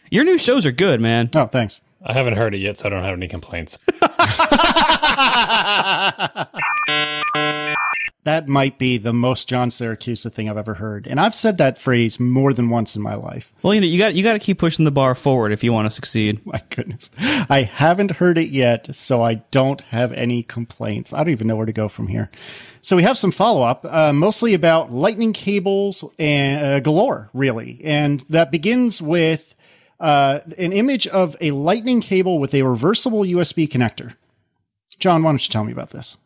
Your new shows are good, man. Oh, thanks. I haven't heard it yet, so I don't have any complaints. That might be the most John Syracuse thing I've ever heard. And I've said that phrase more than once in my life. Well, you got to keep pushing the bar forward if you want to succeed. My goodness. I haven't heard it yet, so I don't have any complaints. I don't even know where to go from here. So we have some follow-up, mostly about lightning cables and galore, really. And that begins with an image of a lightning cable with a reversible USB connector. John, why don't you tell me about this?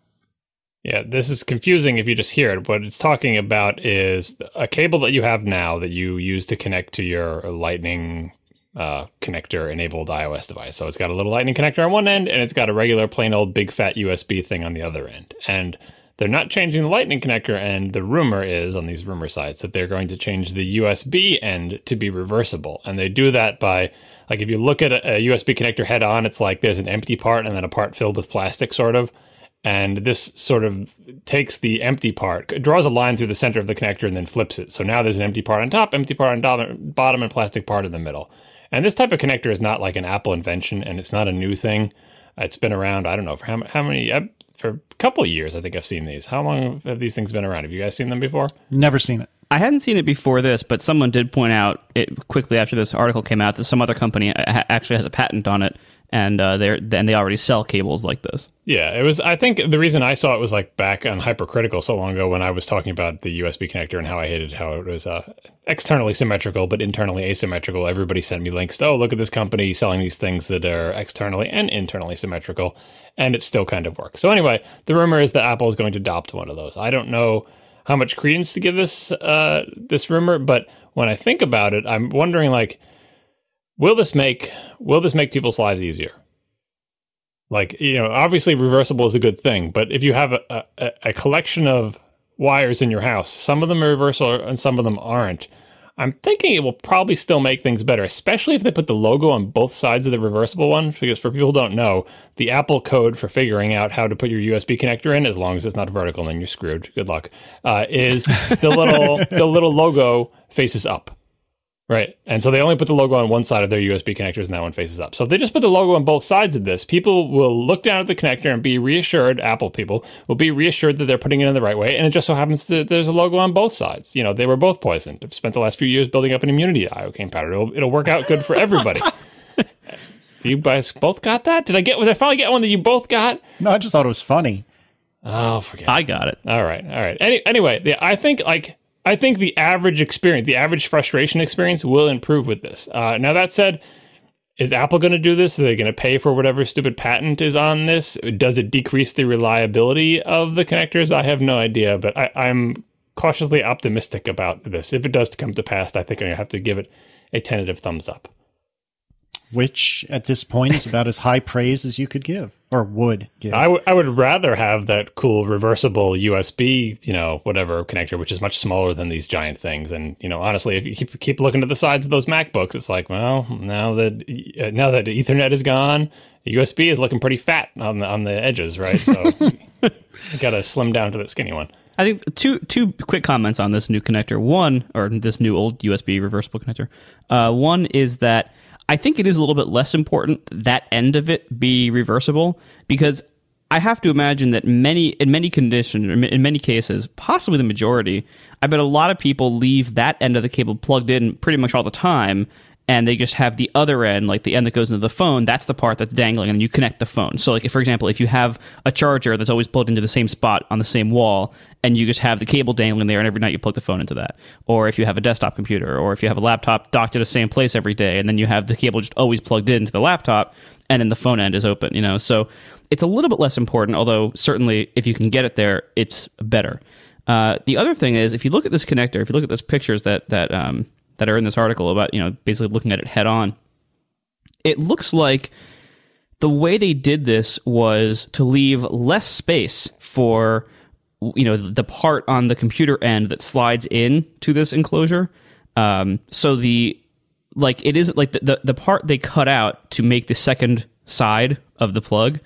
Yeah, this is confusing if you just hear it. What it's talking about is a cable that you have now that you use to connect to your Lightning connector-enabled iOS device. So it's got a little Lightning connector on one end, and it's got a regular plain old big fat USB thing on the other end. And they're not changing the Lightning connector end. The rumor is, on these rumor sites, that they're going to change the USB end to be reversible. And they do that by, like, if you look at a USB connector head on, it's like there's an empty part and then a part filled with plastic, sort of. And this sort of takes the empty part, draws a line through the center of the connector and then flips it. So now there's an empty part on top, empty part on bottom, and plastic part in the middle. And this type of connector is not like an Apple invention, and it's not a new thing. It's been around, I don't know, for how many, for a couple of years, I think I've seen these. How long have these things been around? Have you guys seen them before? Never seen it. I hadn't seen it before this, but someone did point out it quickly after this article came out that some other company actually has a patent on it, and they already sell cables like this. Yeah, it was. I think the reason I saw it was like back on Hypercritical so long ago when I was talking about the USB connector and how I hated how it was externally symmetrical but internally asymmetrical. Everybody sent me links to, oh, look at this company selling these things that are externally and internally symmetrical, and it still kind of works. So anyway, the rumor is that Apple is going to adopt one of those. I don't know how much credence to give this this rumor, but when I think about it, I'm wondering, like, will this make people's lives easier? Like, you know, obviously reversible is a good thing, but if you have a collection of wires in your house, some of them are reversible and some of them aren't, I'm thinking it will probably still make things better, especially if they put the logo on both sides of the reversible one, because for people who don't know, the Apple code for figuring out how to put your USB connector in, as long as it's not vertical, then you're screwed, good luck, is the little logo faces up. Right. And so they only put the logo on one side of their USB connectors and that one faces up. So if they just put the logo on both sides of this, people will look down at the connector and be reassured, Apple people will be reassured that they're putting it in the right way. And it just so happens that there's a logo on both sides. You know, they were both poisoned. I've spent the last few years building up an immunity to iocane powder. It'll work out good for everybody. You guys both got that? Did I finally get one that you both got? No, I just thought it was funny. Oh, forget it. I got it. All right. Anyway, yeah, I think the average experience, the average frustration experience will improve with this. Now, that said, is Apple going to do this? Are they going to pay for whatever stupid patent is on this? Does it decrease the reliability of the connectors? I have no idea, but I'm cautiously optimistic about this. If it does come to pass, I think I have to give it a tentative thumbs up. Which, at this point, is about as high praise as you could give, or would give. I would rather have that cool reversible USB, you know, whatever connector, which is much smaller than these giant things. And, you know, honestly, if you keep looking at the sides of those MacBooks, it's like, well, now that Ethernet is gone, the USB is looking pretty fat on the edges, right? So you got to slim down to the skinny one. I think two quick comments on this new connector. One, or this new old USB reversible connector. One is that I think it is a little bit less important that end of it be reversible, because I have to imagine that in many conditions, in many cases, possibly the majority, I bet a lot of people leave that end of the cable plugged in pretty much all the time, and they just have the other end, like the end that goes into the phone, that's the part that's dangling, and you connect the phone. So, like, for example, if you have a charger that's always plugged into the same spot on the same wall, and you just have the cable dangling there, and every night you plug the phone into that. Or if you have a desktop computer, or if you have a laptop docked to the same place every day, and then you have the cable just always plugged into the laptop, and then the phone end is open, you know? So it's a little bit less important, although certainly if you can get it there, it's better. The other thing is, if you look at this connector, if you look at those pictures that are in this article about, you know, basically looking at it head on, it looks like the way they did this was to leave less space for, you know, the part on the computer end that slides in to this enclosure. So it isn't like the part they cut out to make the second side of the plug.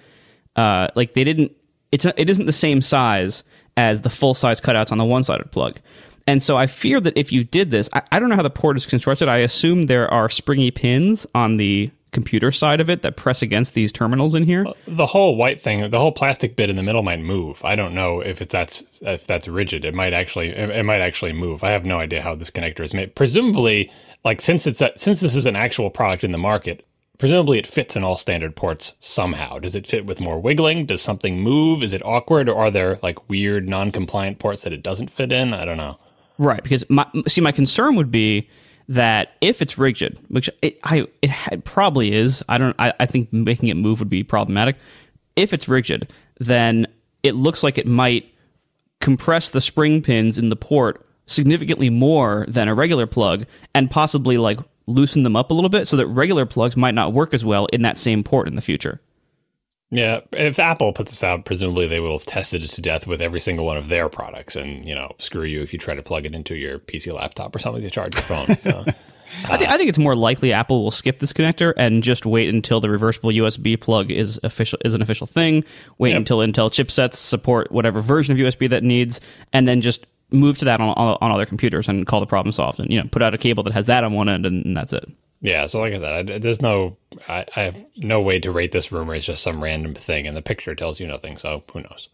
It isn't the same size as the full size cutouts on the one side of the plug. And so I fear that if you did this, I don't know how the port is constructed. I assume there are springy pins on the computer side of it that press against these terminals in here. The whole white thing, the whole plastic bit in the middle might move. I don't know if that's rigid. It might actually move. I have no idea how this connector is made. Presumably, like since this is an actual product in the market, presumably it fits in all standard ports somehow. Does it fit with more wiggling? Does something move? Is it awkward, or are there like weird non-compliant ports that it doesn't fit in? I don't know. Right, because my concern would be that if it's rigid, which it probably is, I think making it move would be problematic. If it's rigid, then it looks like it might compress the spring pins in the port significantly more than a regular plug, and possibly like loosen them up a little bit so that regular plugs might not work as well in that same port in the future. Yeah, if Apple puts this out, presumably they will have tested it to death with every single one of their products, and screw you if you try to plug it into your PC laptop or something to charge your phone. So, I think it's more likely Apple will skip this connector and just wait until the reversible USB plug is an official thing. Wait until Intel chipsets support whatever version of USB that needs, and then just move to that on other computers and call the problem solved. And put out a cable that has that on one end, and that's it. Yeah, so like I said, I have no way to rate this rumor. It's just some random thing, and the picture tells you nothing, so who knows?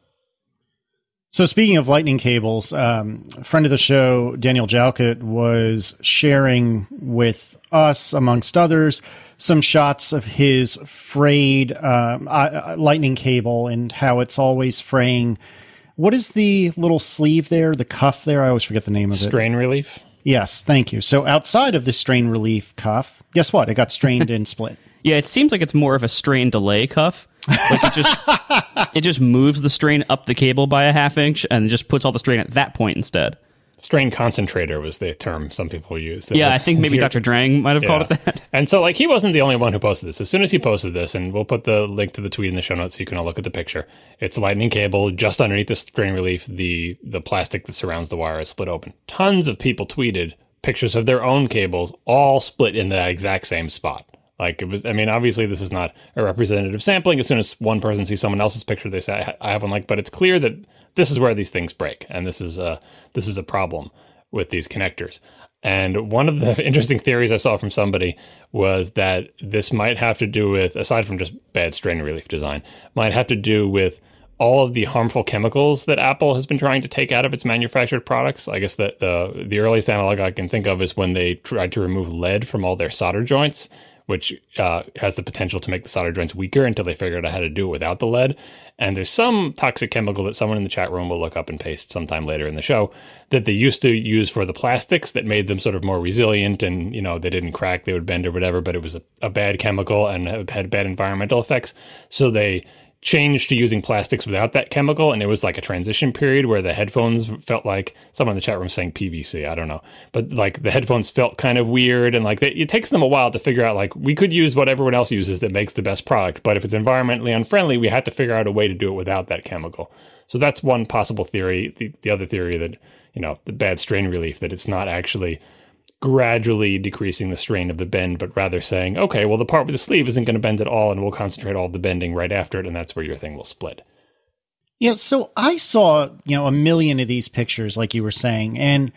So speaking of lightning cables, a friend of the show, Daniel Jalkut, was sharing with us, amongst others, some shots of his frayed lightning cable and how it's always fraying. What is the little sleeve there, the cuff there? I always forget the name of it. Strain relief? Yes, thank you. So outside of the strain relief cuff, guess what? It got strained and split. Yeah, it seems like it's more of a strain delay cuff. Like it just moves the strain up the cable by a half inch and just puts all the strain at that point instead. Strain concentrator was the term some people use. Yeah, I think maybe Dr. Drang might have called it that. And so, like, he wasn't the only one who posted this. As soon as he posted this, and we'll put the link to the tweet in the show notes so you can all look at the picture. It's a lightning cable just underneath the strain relief. The plastic that surrounds the wire is split open. Tons of people tweeted pictures of their own cables all split in that exact same spot. Like, it was, I mean, obviously this is not a representative sampling. As soon as one person sees someone else's picture, they say, I have one like, but it's clear that this is where these things break. And this is a problem with these connectors. And one of the interesting theories I saw from somebody was that this might have to do with, aside from just bad strain relief design, might have to do with all of the harmful chemicals that Apple has been trying to take out of its manufactured products. I guess that the earliest analog I can think of is when they tried to remove lead from all their solder joints, which has the potential to make the solder joints weaker until they figured out how to do it without the lead. And there's some toxic chemical that someone in the chat room will look up and paste sometime later in the show that they used to use for the plastics that made them sort of more resilient, and, they didn't crack, they would bend or whatever, but it was a bad chemical and had bad environmental effects. So they changed to using plastics without that chemical, and it was like a transition period where the headphones felt like, someone in the chat room saying PVC, I don't know, but like the headphones felt kind of weird, and like it takes them a while to figure out, like, we could use what everyone else uses that makes the best product, but if it's environmentally unfriendly, we had to figure out a way to do it without that chemical. So that's one possible theory. The other theory that, the bad strain relief, that it's not actually gradually decreasing the strain of the bend, but rather saying, okay, well, the part with the sleeve isn't going to bend at all, and we'll concentrate all the bending right after it, and that's where your thing will split. Yeah, so I saw, a million of these pictures, like you were saying, and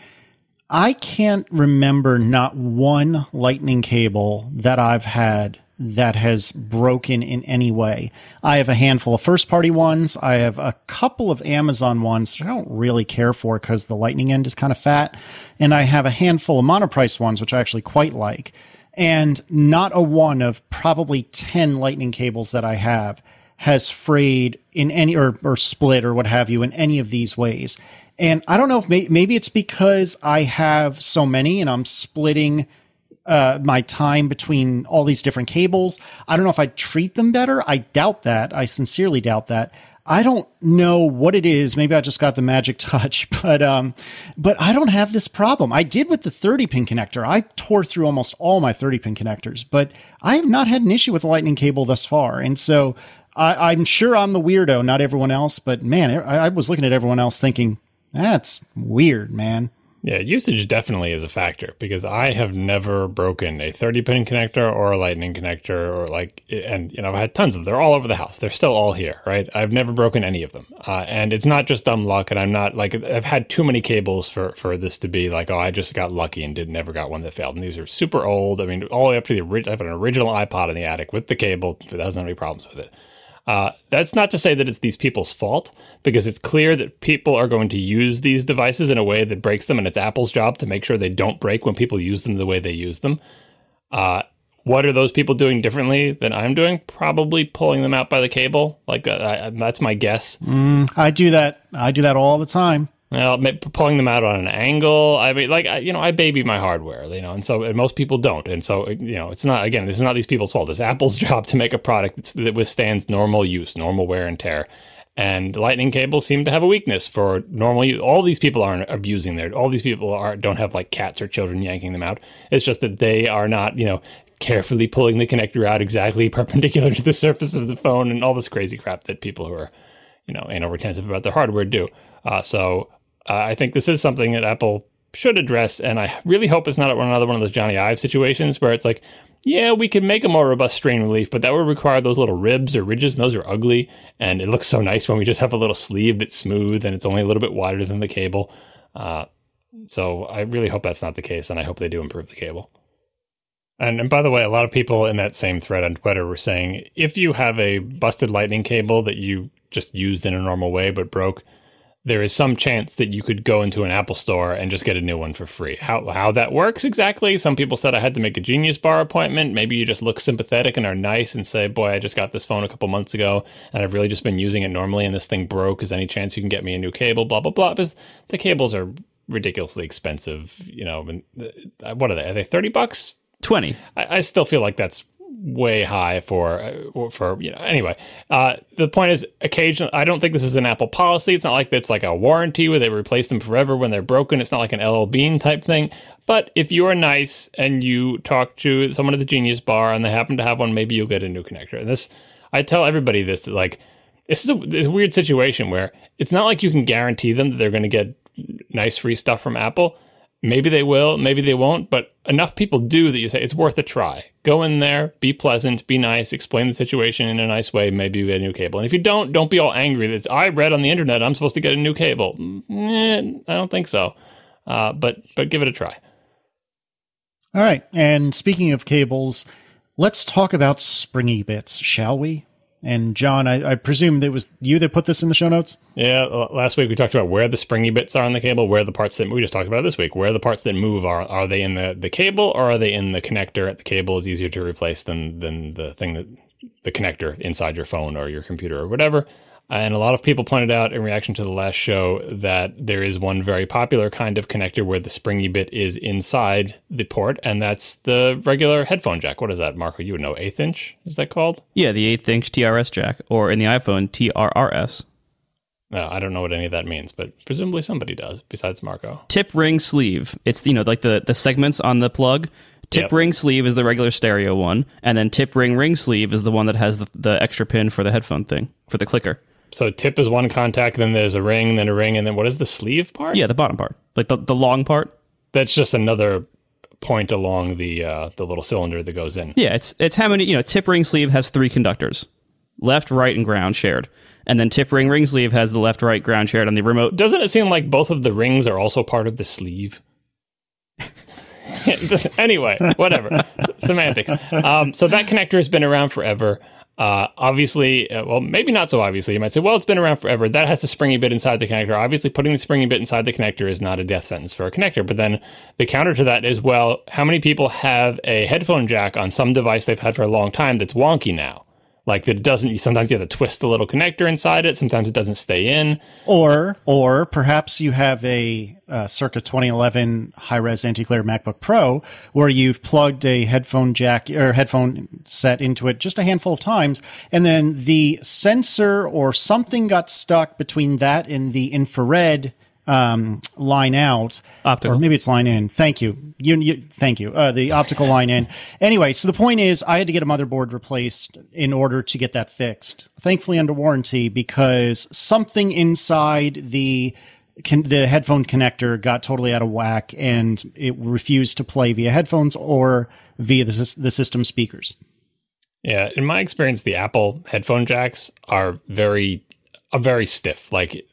I can't remember not one lightning cable that I've had that has broken in any way. I have a handful of first-party ones. I have a couple of Amazon ones that I don't really care for because the lightning end is kind of fat. And I have a handful of monoprice ones, which I actually quite like. And not a one of probably 10 lightning cables that I have has frayed in any, or split or what have you, in any of these ways. And I don't know if maybe it's because I have so many and I'm splitting my time between all these different cables. I don't know if I treat them better. I doubt that. I sincerely doubt that. I don't know what it is. Maybe I just got the magic touch, but I don't have this problem. I did with the 30-pin connector. I tore through almost all my 30-pin connectors, but I have not had an issue with the lightning cable thus far. And so I'm sure I'm the weirdo, not everyone else, but man, I was looking at everyone else thinking, that's weird, man. Yeah, usage definitely is a factor because I have never broken a 30-pin connector or a lightning connector or and I've had tons of them. They're all over the house. They're still all here, right? I've never broken any of them. And it's not just dumb luck, and I'm not I've had too many cables for this to be like, oh, I just got lucky and never got one that failed. And these are super old. I mean, all the way up to I have an original iPod in the attic with the cable. It doesn't have any problems with it. That's not to say that it's these people's fault, because it's clear that people are going to use these devices in a way that breaks them, and it's Apple's job to make sure they don't break when people use them the way they use them. What are those people doing differently than I'm doing? Probably pulling them out by the cable. That's my guess. I do that. I do that all the time. Well, pulling them out on an angle. I mean, I baby my hardware, and most people don't. And so, it's not, again, this is not these people's fault. It's Apple's job to make a product that withstands normal use, normal wear and tear. And lightning cables seem to have a weakness for normal use. All these people aren't abusing all these people don't have cats or children yanking them out. It's just that they are not, carefully pulling the connector out exactly perpendicular to the surface of the phone and all this crazy crap that people who are, anal retentive about their hardware do. I think this is something that Apple should address, and I really hope it's not another one of those Johnny Ive situations where it's like, yeah, we can make a more robust strain relief, but that would require those little ribs or ridges, and those are ugly, and it looks so nice when we just have a little sleeve that's smooth and it's only a little bit wider than the cable. So I really hope that's not the case, and I hope they do improve the cable. And by the way, a lot of people in that same thread on Twitter were saying, if you have a busted lightning cable that you just used in a normal way but broke, there is some chance that you could go into an Apple store and just get a new one for free. How that works exactly? Some people said I had to make a Genius Bar appointment. Maybe you just look sympathetic and are nice and say, boy, I just got this phone a couple months ago and I've really just been using it normally and this thing broke. Is there any chance you can get me a new cable? Blah, blah, blah. Because the cables are ridiculously expensive. What are they? Are they $30? 20. I still feel like that's way high for anyway. The point is, occasionally, I don't think this is an Apple policy. It's not like it's like a warranty where they replace them forever when they're broken. It's not like an LL Bean type thing. But if you are nice and you talk to someone at the Genius Bar and they happen to have one, maybe you'll get a new connector. And this, I tell everybody this, this is a weird situation where it's not like you can guarantee them that they're going to get nice free stuff from Apple. Maybe they will, maybe they won't, but enough people do that you say it's worth a try. Go in there, be pleasant, be nice, explain the situation in a nice way, maybe you get a new cable. And if you don't be all angry that I read on the internet I'm supposed to get a new cable. I don't think so. But give it a try. All right, and speaking of cables, let's talk about Springy Bits, shall we? And John, I presume that was you that put this in the show notes? Yeah, last week we talked about where the springy bits are on the cable, where the parts that we just talked about this week, where the parts that move are. Are they in the cable or are they in the connector? The cable is easier to replace than the thing that the connector inside your phone or your computer or whatever. And a lot of people pointed out in reaction to the last show that there is one very popular kind of connector where the springy bit is inside the port, and that's the regular headphone jack. What is that, Marco? You would know, 1/8 inch? Is that called? Yeah, the 1/8 inch TRS jack, or in the iPhone, TRRS. No, I don't know what any of that means, but presumably somebody does, besides Marco. Tip ring sleeve. It's, like the segments on the plug. Tip ring sleeve is the regular stereo one, and then tip ring sleeve is the one that has the extra pin for the headphone thing, for the clicker. So tip is one contact, then there's a ring, and then what is the sleeve part? Yeah, the bottom part. Like the long part. That's just another point along the little cylinder that goes in. Yeah, it's how many, tip ring sleeve has 3 conductors. Left, right, and ground shared. And then tip ring sleeve has the left, right, ground shared on the remote. Doesn't it seem like both of the rings are also part of the sleeve? Anyway, whatever. Semantics. So that connector has been around forever. Obviously, well, maybe not so obviously. You might say, well, it's been around forever. That has the springy bit inside the connector. Obviously, putting the springy bit inside the connector is not a death sentence for a connector. But then the counter to that is, well, how many people have a headphone jack on some device they've had for a long time that's wonky now? Like that it doesn't, sometimes you have to twist the little connector inside it. Sometimes it doesn't stay in. Or perhaps you have a circa 2011 high-res anti-glare MacBook Pro where you've plugged a headphone jack or headphone set into it just a handful of times, and then the sensor or something got stuck between that and the infrared line out, optical, or maybe it's line in. Thank you. Thank you. The optical line in. Anyway, so the point is, I had to get a motherboard replaced in order to get that fixed. Thankfully, under warranty, because something inside the the headphone connector got totally out of whack and it refused to play via headphones or via the system speakers. Yeah, in my experience, the Apple headphone jacks are very stiff. Like,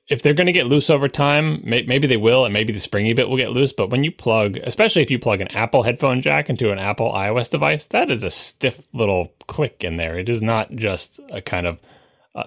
if they're going to get loose over time, maybe they will, and maybe the springy bit will get loose. But when you plug, especially if you plug an Apple headphone jack into an Apple iOS device, that is a stiff little click in there. It is not just a kind of,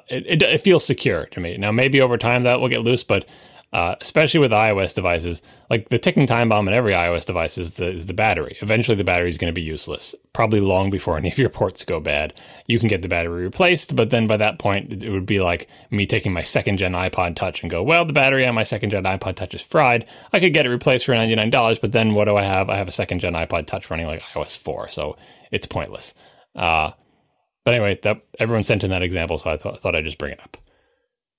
it feels secure to me. Now, maybe over time that will get loose, but especially with iOS devices, like the ticking time bomb in every iOS device is the battery. Eventually, the battery is going to be useless, probably long before any of your ports go bad. You can get the battery replaced, but then by that point, it would be like me taking my second-gen iPod Touch and go, well, the battery on my second-gen iPod Touch is fried. I could get it replaced for $99, but then what do I have? I have a second-gen iPod Touch running like iOS 4, so it's pointless. But anyway, everyone sent in that example, so I thought I'd just bring it up.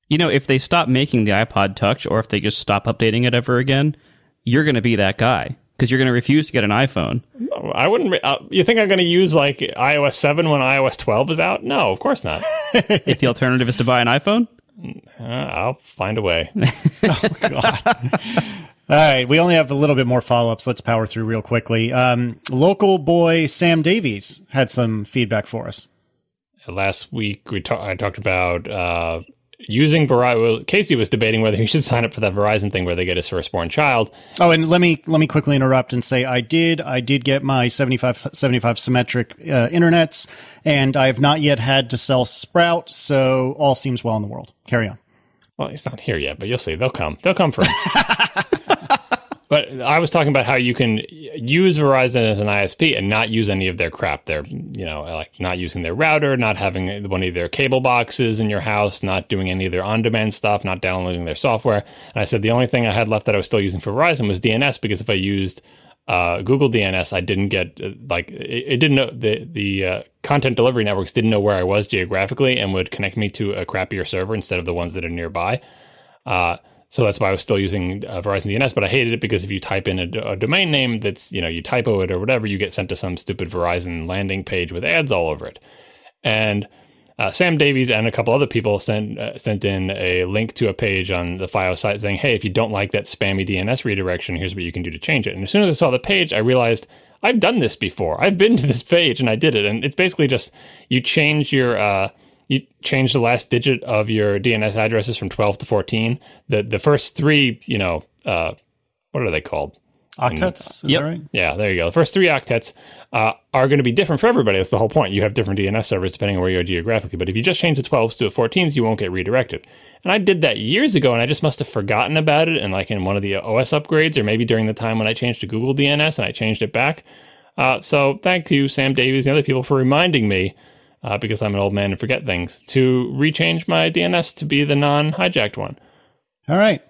You know, if they stop making the iPod Touch or if they just stop updating it ever again, you're going to be that guy because you're going to refuse to get an iPhone. No, I wouldn't. You think I'm going to use like iOS 7 when iOS 12 is out? No, of course not. If the alternative is to buy an iPhone? I'll find a way. Oh, God. All right, we only have a little bit more follow-ups. Let's power through real quickly. Local boy Sam Davies had some feedback for us. Last week, I talked about using Verizon. Well, Casey was debating whether he should sign up for that Verizon thing where they get his firstborn child. Oh, and let me quickly interrupt and say I did get my 75 symmetric internets, and I have not yet had to sell Sprout, so all seems well in the world. Carry on. Well, he's not here yet, but you'll see. They'll come for him. But I was talking about how you can use Verizon as an ISP and not use any of their crap. They're, like not using their router, not having one of their cable boxes in your house, not doing any of their on-demand stuff, not downloading their software. And I said the only thing I had left that I was still using for Verizon was DNS, because if I used Google DNS, I didn't get it didn't know the content delivery networks didn't know where I was geographically and would connect me to a crappier server instead of the ones that are nearby. So that's why I was still using Verizon DNS, but I hated it because if you type in a domain name that's, you typo it or whatever, you get sent to some stupid Verizon landing page with ads all over it. And Sam Davies and a couple other people sent in a link to a page on the FiOS site saying, hey, if you don't like that spammy DNS redirection, here's what you can do to change it. And as soon as I saw the page, I realized I've done this before. I've been to this page and I did it. And it's basically just you change your... You change the last digit of your DNS addresses from 12 to 14. The first three, what are they called? Octets? Is that right? Yeah, there you go. The first three octets are going to be different for everybody. That's the whole point. You have different DNS servers depending on where you are geographically. But if you just change the 12s to the 14s, you won't get redirected. And I did that years ago, and I just must have forgotten about it. And like in one of the OS upgrades, or maybe during the time when I changed to Google DNS and I changed it back. So thank you, Sam Davies and other people, for reminding me. Because I'm an old man and forget things, to rechange my DNS to be the non-hijacked one. All right.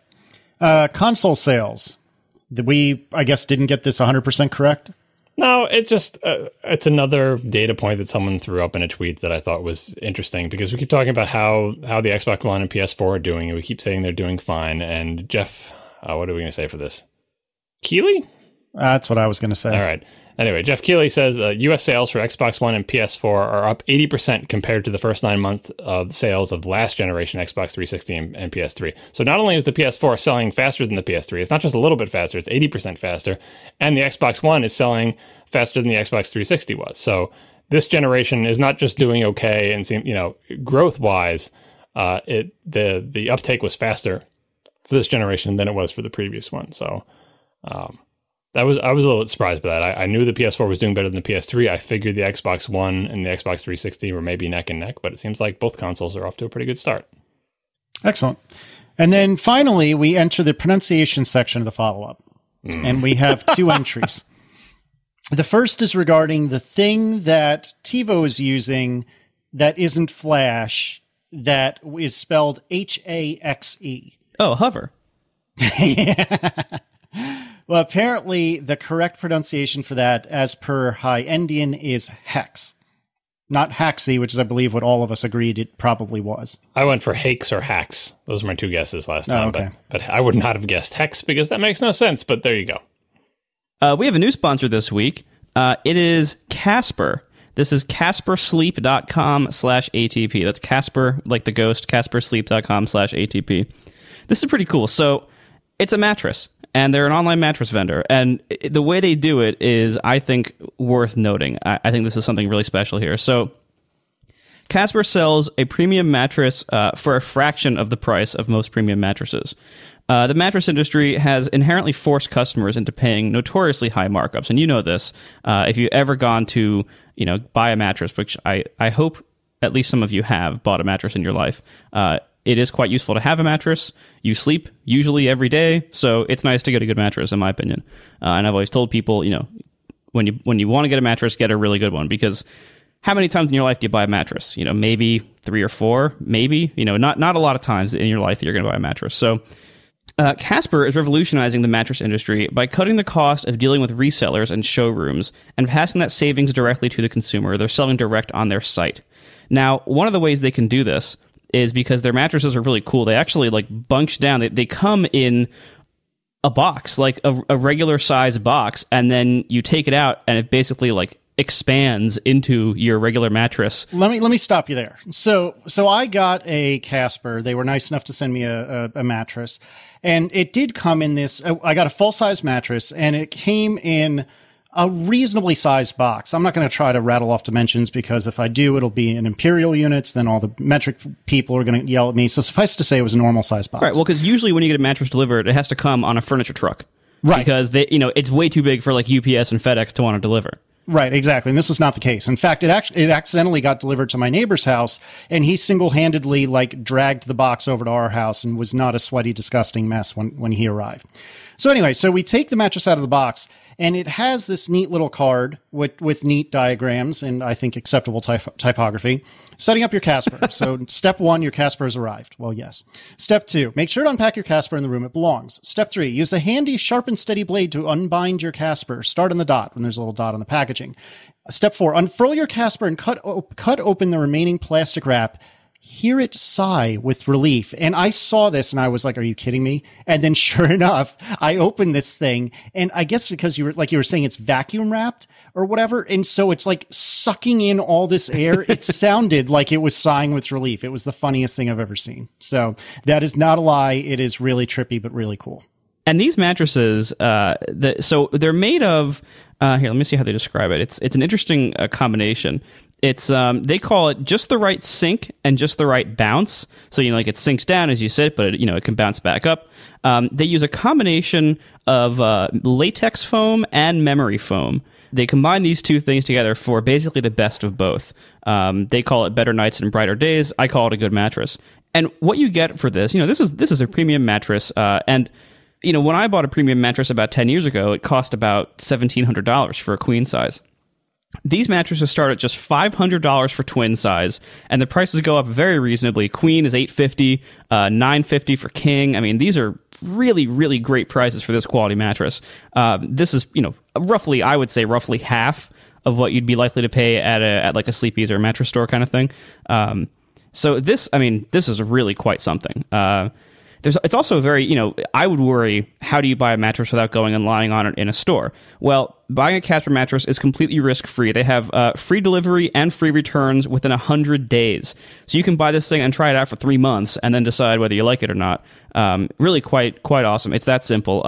Console sales. We, I guess, didn't get this 100% correct? No, it's another data point that someone threw up in a tweet that I thought was interesting, because we keep talking about how the Xbox One and PS4 are doing, and we keep saying they're doing fine. And Jeff, what are we going to say for this? Keighley? That's what I was going to say. All right. Anyway, Jeff Keighley says U.S. sales for Xbox One and PS4 are up 80% compared to the first 9 months of sales of last generation Xbox 360 and PS3. So not only is the PS4 selling faster than the PS3, it's not just a little bit faster, it's 80% faster, and the Xbox One is selling faster than the Xbox 360 was. So this generation is not just doing okay and growth-wise, the uptake was faster for this generation than it was for the previous one. So I was a little surprised by that. I knew the PS4 was doing better than the PS3. I figured the Xbox One and the Xbox 360 were maybe neck and neck, but it seems like both consoles are off to a pretty good start. Excellent. And then finally, we enter the pronunciation section of the follow-up. And we have two entries. The first is regarding the thing that TiVo is using that isn't Flash, that is spelled H-A-X-E. Oh, Hover. Yeah. Well, apparently the correct pronunciation for that, as per High Endian, is Hex. Not Haxi, which is, I believe, what all of us agreed it probably was. I went for Hakes or Hacks. Those were my two guesses last time. Okay. But I would not have guessed Hex because that makes no sense, but there you go. We have a new sponsor this week. It is Casper. This is CasperSleep.com/ATP. That's Casper, like the ghost, CasperSleep.com/ATP. This is pretty cool. So it's a mattress, and they're an online mattress vendor. And the way they do it is, I think, worth noting. I think this is something really special here. So Casper sells a premium mattress for a fraction of the price of most premium mattresses. The mattress industry has inherently forced customers into paying notoriously high markups. And you know this. If you've ever gone to, buy a mattress, which I hope at least some of you have bought a mattress in your life, it is quite useful to have a mattress. You sleep usually every day, so it's nice to get a good mattress, in my opinion. And I've always told people, when you want to get a mattress, get a really good one, because how many times in your life do you buy a mattress? Maybe 3 or 4, maybe. Not a lot of times in your life that you're going to buy a mattress. So Casper is revolutionizing the mattress industry by cutting the cost of dealing with resellers and showrooms and passing that savings directly to the consumer. They're selling direct on their site. Now, one of the ways they can do this is because their mattresses are really cool. They actually bunch down. They come in a box, like a regular size box, and then you take it out and it basically expands into your regular mattress. Let me stop you there. So I got a Casper. They were nice enough to send me a mattress, and it did come in this. I got a full size mattress, and it came in a reasonably sized box. I'm not going to try to rattle off dimensions, because if I do, it'll be in imperial units. Then all the metric people are going to yell at me. So suffice to say, it was a normal size box. Right. Well, because usually when you get a mattress delivered, it has to come on a furniture truck. Right. Because it's way too big for UPS and FedEx to want to deliver. Right, exactly. And this was not the case. In fact, it accidentally got delivered to my neighbor's house, and he single-handedly dragged the box over to our house and was not a sweaty, disgusting mess when he arrived. So anyway, we take the mattress out of the box, and it has this neat little card with neat diagrams and I think acceptable typography. Setting up your Casper. So step 1, your Casper has arrived. Well, yes. Step 2, make sure to unpack your Casper in the room it belongs. Step 3, use the handy, sharp and steady blade to unbind your Casper. Start on the dot when there's a little dot on the packaging. Step 4, unfurl your Casper and cut open the remaining plastic wrap. Hear it sigh with relief. And I saw this and I was like, are you kidding me? And then sure enough, I opened this thing, and I guess because you were saying, it's vacuum wrapped or whatever. And so it's sucking in all this air. It sounded like it was sighing with relief. It was the funniest thing I've ever seen. So that is not a lie. It is really trippy, but really cool. And these mattresses, so they're made of, here, let me see how they describe it. It's an interesting combination. It's they call it just the right sink and just the right bounce. So it sinks down as you sit, but it can bounce back up. They use a combination of latex foam and memory foam. They combine these two things together for basically the best of both. They call it better nights and brighter days. I call it a good mattress. And what you get for this, this is a premium mattress. And when I bought a premium mattress about 10 years ago, it cost about $1,700 for a queen size. These mattresses start at just $500 for twin size, and the prices go up very reasonably. Queen is $850, $950 for king. I mean, these are really, really great prices for this quality mattress. This is, roughly, I would say roughly half of what you'd be likely to pay at a Sleepy's or a mattress store kind of thing. So this is really quite something. It's also very, I would worry, how do you buy a mattress without going and lying on it in a store? Well, buying a Casper mattress is completely risk-free. They have free delivery and free returns within 100 days. So you can buy this thing and try it out for 3 months and then decide whether you like it or not. Really quite awesome. It's that simple.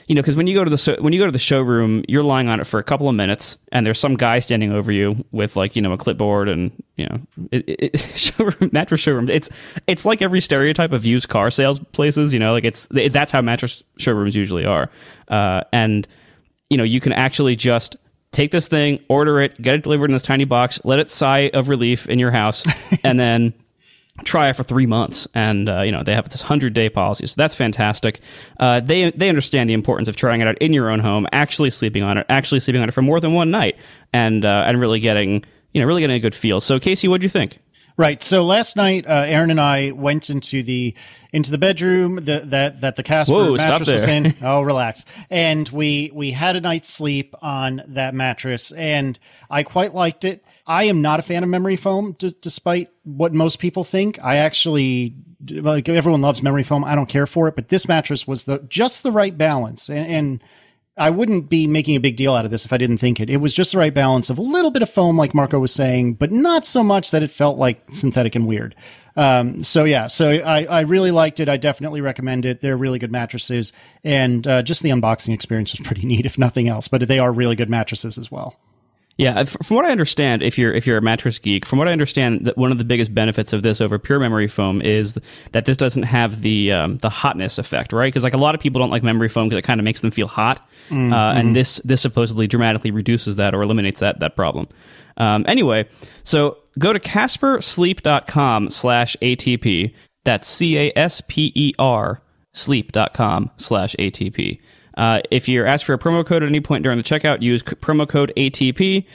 Because when you go to the showroom, you're lying on it for a couple of minutes, and there's some guy standing over you with a clipboard and mattress showroom. It's like every stereotype of used car sales places. That's how mattress showrooms usually are. And you can actually just take this thing, order it, get it delivered in this tiny box, let it sigh of relief in your house, and then try it for 3 months. And they have this 100-day policy, so that's fantastic. They understand the importance of trying it out in your own home, actually sleeping on it for more than one night, and really getting a good feel. So Casey, what'd you think? Right. So last night, Aaron and I went into the bedroom that the Casper mattress was in. Oh, relax. And we had a night's sleep on that mattress, and I quite liked it. I am not a fan of memory foam, despite what most people think. I actually, everyone loves memory foam. I don't care for it, but this mattress was just the right balance. And I wouldn't be making a big deal out of this if I didn't think it. It was just the right balance of a little bit of foam, like Marco was saying, but not so much that it felt like synthetic and weird. So I really liked it. I definitely recommend it. They're really good mattresses, and just the unboxing experience was pretty neat, if nothing else. But they are really good mattresses as well. Yeah, from what I understand, if you're a mattress geek, from what I understand, that one of the biggest benefits of this over pure memory foam is that this doesn't have the hotness effect, right? Because like a lot of people don't like memory foam because it kind of makes them feel hot, and this supposedly dramatically reduces that or eliminates that problem. Anyway, so go to CasperSleep.com/ATP. That's CASPER sleep.com/ATP. If you're asked for a promo code at any point during the checkout, use promo code ATP,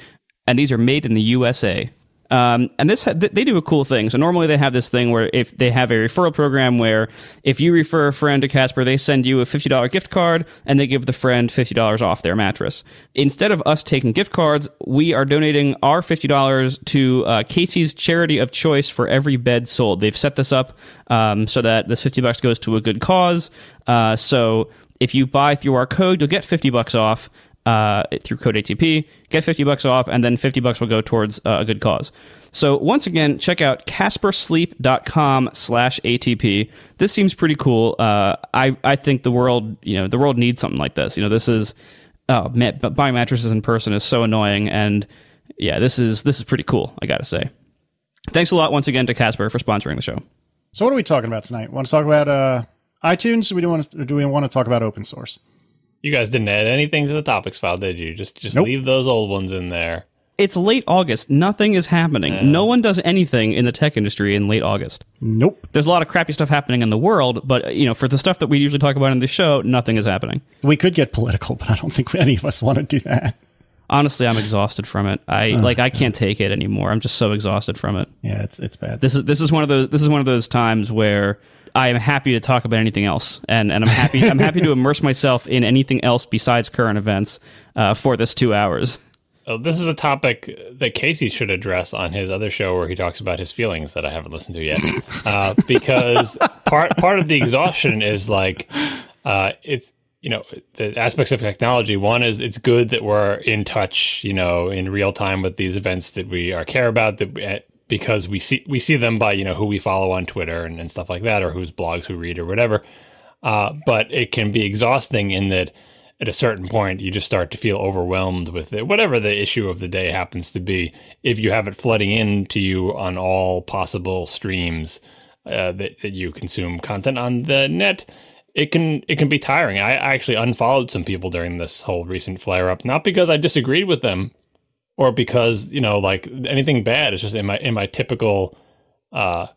and these are made in the USA. And they do a cool thing. So normally they have this thing where if they have a referral program where if you refer a friend to Casper, they send you a $50 gift card and they give the friend $50 off their mattress. Instead of us taking gift cards, we are donating our $50 to Casey's charity of choice for every bed sold. They've set this up so that this $50 goes to a good cause. So if you buy through our code, you'll get $50 off. Through code ATP, get $50 off, and then $50 will go towards a good cause. So once again, check out CasperSleep.com/ATP. This seems pretty cool. I think the world needs something like this. This is buying mattresses in person is so annoying, and yeah, this is pretty cool, I gotta say. Thanks a lot once again to Casper for sponsoring the show. So what are we talking about tonight? Want to talk about iTunes? Or do we want to talk about open source? You guys didn't add anything to the topics file, did you? Just Nope. Leave those old ones in there. It's late August. Nothing is happening. No one does anything in the tech industry in late August. Nope. There's a lot of crappy stuff happening in the world, but for the stuff that we usually talk about in this show, nothing is happening. We could get political, but I don't think any of us want to do that. Honestly, I'm exhausted from it. I can't take it anymore. I'm just so exhausted from it. Yeah, it's bad. This is one of those times where I am happy to talk about anything else, and I'm happy to immerse myself in anything else besides current events for this 2 hours. Oh, this is a topic that Casey should address on his other show where he talks about his feelings that I haven't listened to yet. Because part of the exhaustion is like it's the aspects of technology. One is it's good that we're in touch, in real time with these events that we care about, because we see them by who we follow on Twitter and stuff like that, or whose blogs we read or whatever. But it can be exhausting in that at a certain point you just start to feel overwhelmed with it, whatever the issue of the day happens to be. If you have it flooding into you on all possible streams that you consume content on the net, it can be tiring. I actually unfollowed some people during this whole recent flare up, not because I disagreed with them, or because, like anything bad. It's just in my typical, I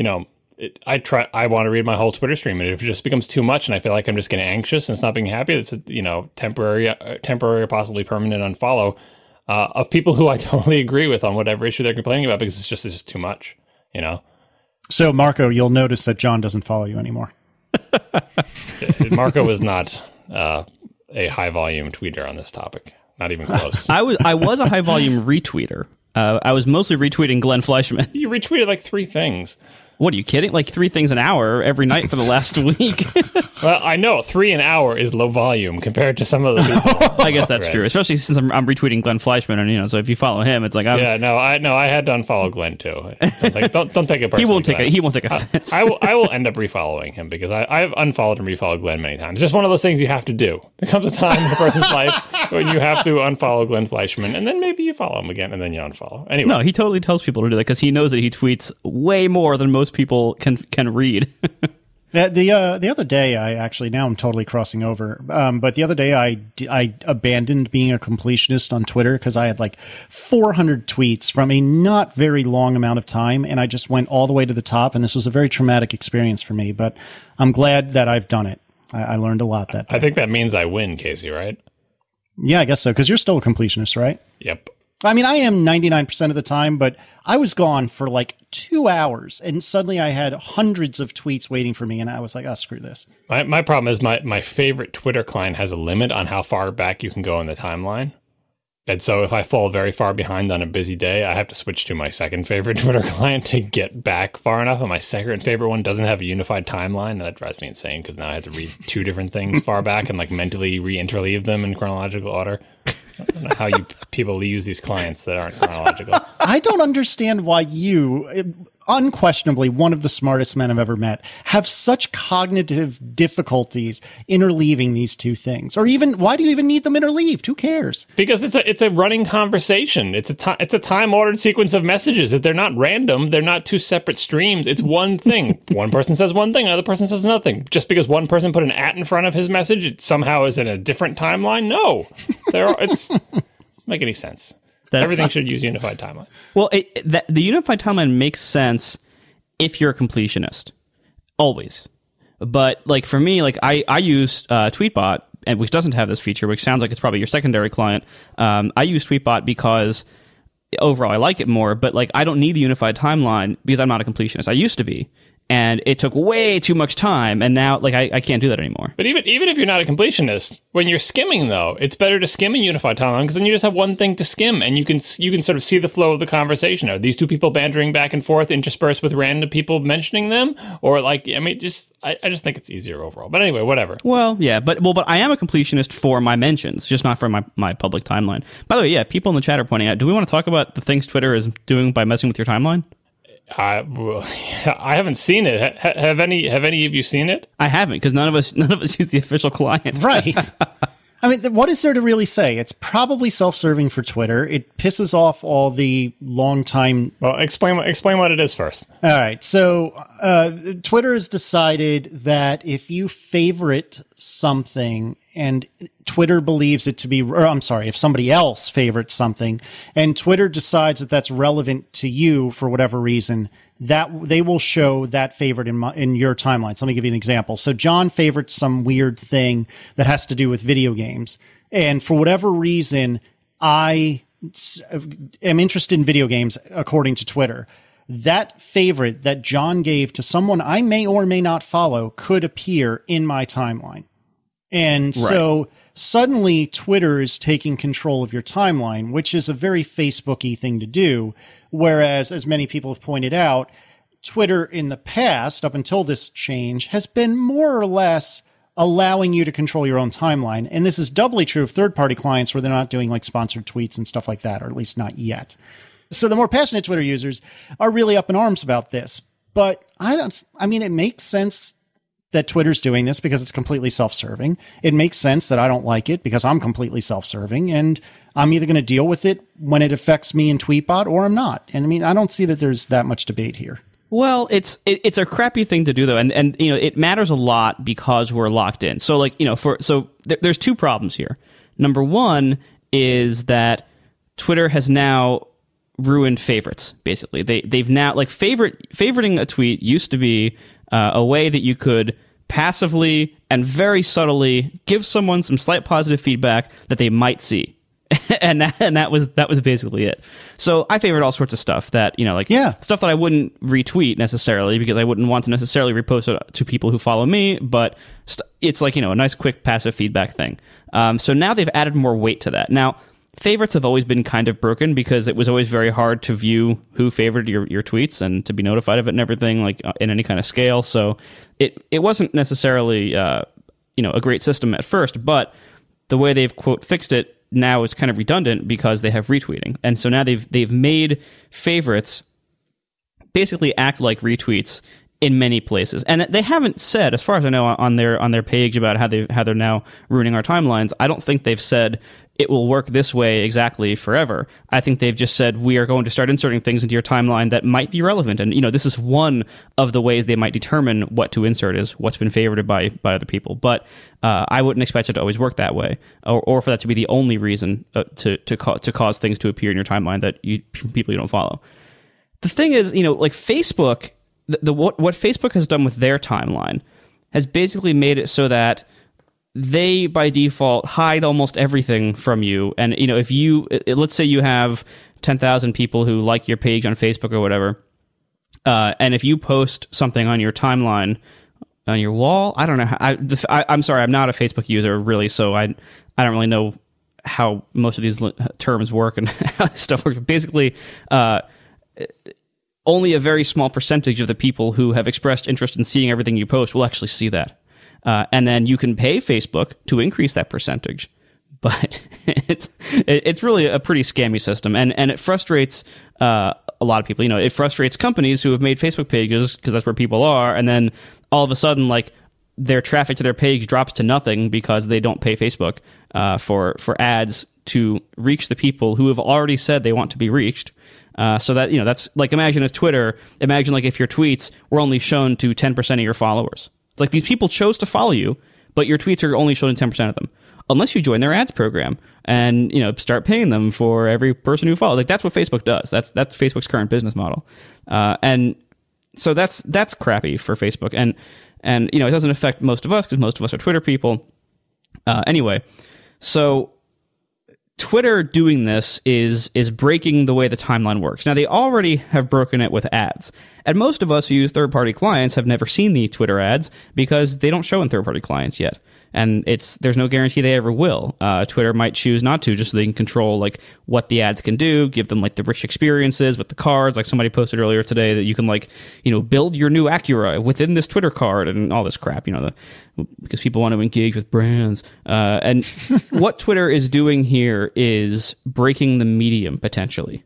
want to read my whole Twitter stream, and if it just becomes too much and I feel like I'm just getting anxious and it's not being happy, it's a, temporary or possibly permanent unfollow of people who I totally agree with on whatever issue they're complaining about, because it's just too much, So Marco, you'll notice that John doesn't follow you anymore. Marco is not a high volume tweeter on this topic. Not even close. I was a high volume retweeter. I was mostly retweeting Glenn Fleischman. You retweeted like 3 things. What, are you kidding? Like 3 things an hour every night for the last week. Well, I know 3 an hour is low volume compared to some of the people. I guess that's true, especially since I'm retweeting Glenn Fleischman, and so if you follow him, it's like I had to unfollow Glenn too. Don't take it personally. He won't take offense. I will end up refollowing him because I've unfollowed and refollowed Glenn many times. It's just one of those things you have to do. There comes a time in a person's life when you have to unfollow Glenn Fleischman, and then maybe you follow him again, and then you unfollow. Anyway, no, he totally tells people to do that because he knows that he tweets way more than most people can read. The other day, now I'm totally crossing over. But the other day I abandoned being a completionist on Twitter because I had like 400 tweets from a not very long amount of time. And I just went all the way to the top. And this was a very traumatic experience for me, but I'm glad that I've done it. I learned a lot that day. I think that means I win, Casey, right? Yeah, I guess so. Cause you're still a completionist, right? Yep. I mean, I am 99% of the time, but I was gone for like 2 hours and suddenly I had hundreds of tweets waiting for me. And I was like, screw this. My problem is my favorite Twitter client has a limit on how far back you can go in the timeline. And so if I fall very far behind on a busy day, I have to switch to my second favorite Twitter client to get back far enough. And my second favorite one doesn't have a unified timeline. And that drives me insane because now I have to read 2 different things far back and like mentally re-interleave them in chronological order. I don't know how you people use these clients that aren't chronological. I don't understand why you, unquestionably one of the smartest men I've ever met, have such cognitive difficulties interleaving these two things? Or even, why do you even need them interleaved? Who cares? Because it's a running conversation. It's a time-ordered sequence of messages. They're not random. They're not two separate streams. It's one thing. One person says one thing, another person says nothing. Just because one person put an @ in front of his message, it somehow is in a different timeline? No. It doesn't make any sense. Everything should use unified timeline. Well, the unified timeline makes sense if you're a completionist, always. But like for me, like I use Tweetbot, and which doesn't have this feature, which sounds like it's probably your secondary client. I use Tweetbot because overall I like it more, but like I don't need the unified timeline because I'm not a completionist. I used to be. And it took way too much time, and now like I can't do that anymore. But even if you're not a completionist, when you're skimming though, it's better to skim in unified timeline because then you just have one thing to skim, and you can sort of see the flow of the conversation. Are these two people bantering back and forth, interspersed with random people mentioning them, or like I just think it's easier overall. But anyway, whatever. Well, yeah, but I am a completionist for my mentions, just not for my public timeline. By the way, yeah, people in the chat are pointing out. Do we want to talk about the things Twitter is doing by messing with your timeline? I haven't seen it. Have any of you seen it? I haven't, because none of us use the official client. Right. I mean, what is there to really say? It's probably self-serving for Twitter. It pisses off all the long-time... Well, explain what it is first. All right. So Twitter has decided that if you favorite something and Twitter believes it to be... Or I'm sorry, if somebody else favorites something and Twitter decides that that's relevant to you for whatever reason, that they will show that favorite in your timeline. So let me give you an example. So John favorites some weird thing that has to do with video games. And for whatever reason, I am interested in video games, according to Twitter. That favorite that John gave to someone I may or may not follow could appear in my timeline. And so suddenly Twitter is taking control of your timeline, which is a very Facebook-y thing to do. Whereas, as many people have pointed out, Twitter in the past, up until this change, has been more or less allowing you to control your own timeline. And this is doubly true of third-party clients where they're not doing like sponsored tweets and stuff like that, or at least not yet. So the more passionate Twitter users are really up in arms about this. But it makes sense that Twitter's doing this because it's completely self-serving. It makes sense that I don't like it because I'm completely self-serving, and I'm either going to deal with it when it affects me in Tweetbot or I'm not. And I mean, I don't see that there's that much debate here. Well, it's a crappy thing to do though, and it matters a lot because we're locked in. So like there's two problems here. Number one is that Twitter has now ruined favorites. Basically, they've now like favoriting a tweet used to be a way that you could passively and very subtly give someone some slight positive feedback that they might see. and that was basically it. So I favored all sorts of stuff that, stuff that I wouldn't retweet necessarily because I wouldn't want to necessarily repost it to people who follow me, but it's like, a nice quick passive feedback thing. So now they've added more weight to that. Now, favorites have always been kind of broken because it was always very hard to view who favored your tweets and to be notified of it and everything, like in any kind of scale. So it wasn't necessarily a great system at first, but the way they've quote fixed it now is kind of redundant because they have retweeting, and so now they've made favorites basically act like retweets in many places, and they haven't said, as far as I know, on their page about how they're now ruining our timelines. I don't think they've said it will work this way exactly forever. I think they've just said we are going to start inserting things into your timeline that might be relevant, and this is one of the ways they might determine what to insert is what's been favorited by other people. But I wouldn't expect it to always work that way, or for that to be the only reason to cause things to appear in your timeline that people you don't follow. The thing is, like Facebook. What Facebook has done with their timeline has basically made it so that they, by default, hide almost everything from you. And, if let's say you have 10,000 people who like your page on Facebook or whatever, and if you post something on your timeline, on your wall, I don't know. I'm sorry, I'm not a Facebook user, really, so I don't really know how most of these terms work and how this stuff works. Basically, only a very small percentage of the people who have expressed interest in seeing everything you post will actually see that. And then you can pay Facebook to increase that percentage. But it's really a pretty scammy system. And it frustrates a a lot of people. It frustrates companies who have made Facebook pages because that's where people are, and then all of a sudden, like, their traffic to their page drops to nothing because they don't pay Facebook for ads to reach the people who have already said they want to be reached. So that, that's like, imagine if your tweets were only shown to 10% of your followers. It's like these people chose to follow you, but your tweets are only shown to 10% of them. Unless you join their ads program and, start paying them for every person who follows. Like, that's what Facebook does. That's Facebook's current business model. And so that's crappy for Facebook. And it doesn't affect most of us because most of us are Twitter people. Anyway, so Twitter doing this is breaking the way the timeline works. Now, they already have broken it with ads. And most of us who use third-party clients have never seen the Twitter ads because they don't show in third-party clients yet. And there's no guarantee they ever will. Twitter might choose not to, just so they can control like what the ads can do, give them like the rich experiences with the cards. Like somebody posted earlier today that you can build your new Acura within this Twitter card and all this crap, because people want to engage with brands. And what Twitter is doing here is breaking the medium potentially.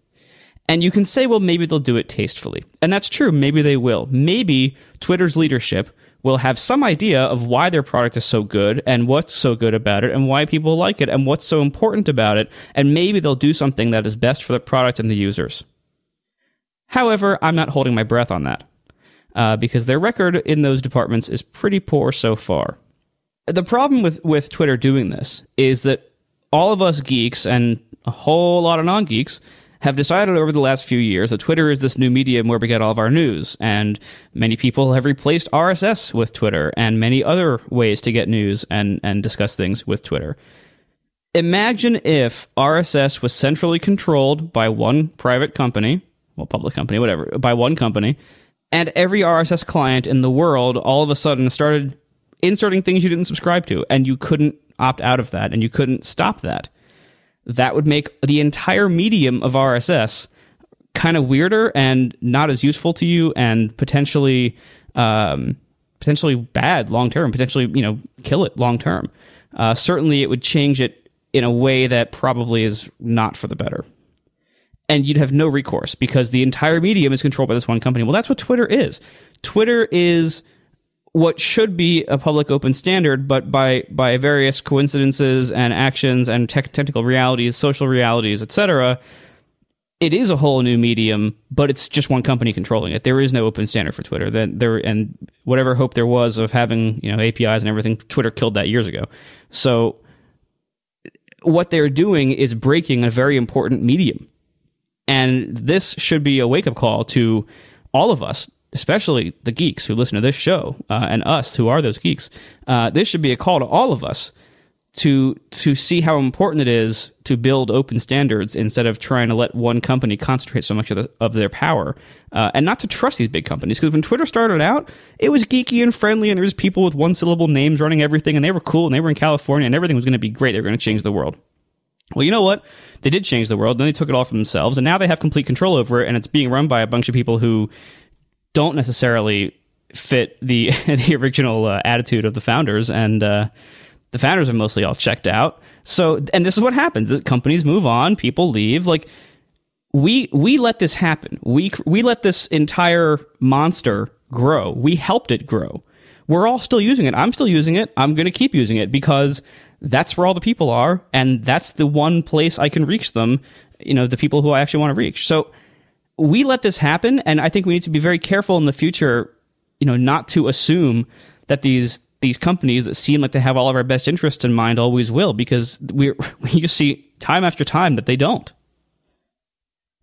And you can say, well, maybe they'll do it tastefully. And that's true. Maybe they will. Maybe Twitter's leadership will have some idea of why their product is so good and what's so good about it and why people like it and what's so important about it. And maybe they'll do something that is best for the product and the users. However, I'm not holding my breath on that because their record in those departments is pretty poor so far. The problem with Twitter doing this is that all of us geeks and a whole lot of non-geeks have decided over the last few years that Twitter is this new medium where we get all of our news, and many people have replaced RSS with Twitter and many other ways to get news and discuss things with Twitter. Imagine if RSS was centrally controlled by one private company, well, public company, whatever, by one company, and every RSS client in the world all of a sudden started inserting things you didn't subscribe to, and you couldn't opt out of that, and you couldn't stop that. That would make the entire medium of RSS kind of weirder and not as useful to you, and potentially bad long term. Potentially, kill it long term. Certainly, it would change it in a way that probably is not for the better. And you'd have no recourse because the entire medium is controlled by this one company. Well, that's what Twitter is. Twitter is what should be a public open standard, but by various coincidences and actions and technical realities, social realities, etc., it is a whole new medium, but it's just one company controlling it. There is no open standard for Twitter. And whatever hope there was of having APIs and everything, Twitter killed that years ago. So what they're doing is breaking a very important medium. And this should be a wake-up call to all of us, especially the geeks who listen to this show, and us who are those geeks. This should be a call to all of us to see how important it is to build open standards instead of trying to let one company concentrate so much of their power, and not to trust these big companies. Because when Twitter started out, it was geeky and friendly, and there was people with one-syllable names running everything, and they were cool, and they were in California, and everything was going to be great. They were going to change the world. Well, you know what? They did change the world, then they took it all for themselves, and now they have complete control over it, and it's being run by a bunch of people who don't necessarily fit the original attitude of the founders, and the founders are mostly all checked out. So, and this is what happens: companies move on, people leave. Like we let this happen. We let this entire monster grow. We helped it grow. We're all still using it. I'm still using it. I'm going to keep using it because that's where all the people are, and that's the one place I can reach them. The people who I actually want to reach. So we let this happen, and I think we need to be very careful in the future, not to assume that these companies that seem like they have all of our best interests in mind always will, because we just see time after time that they don't.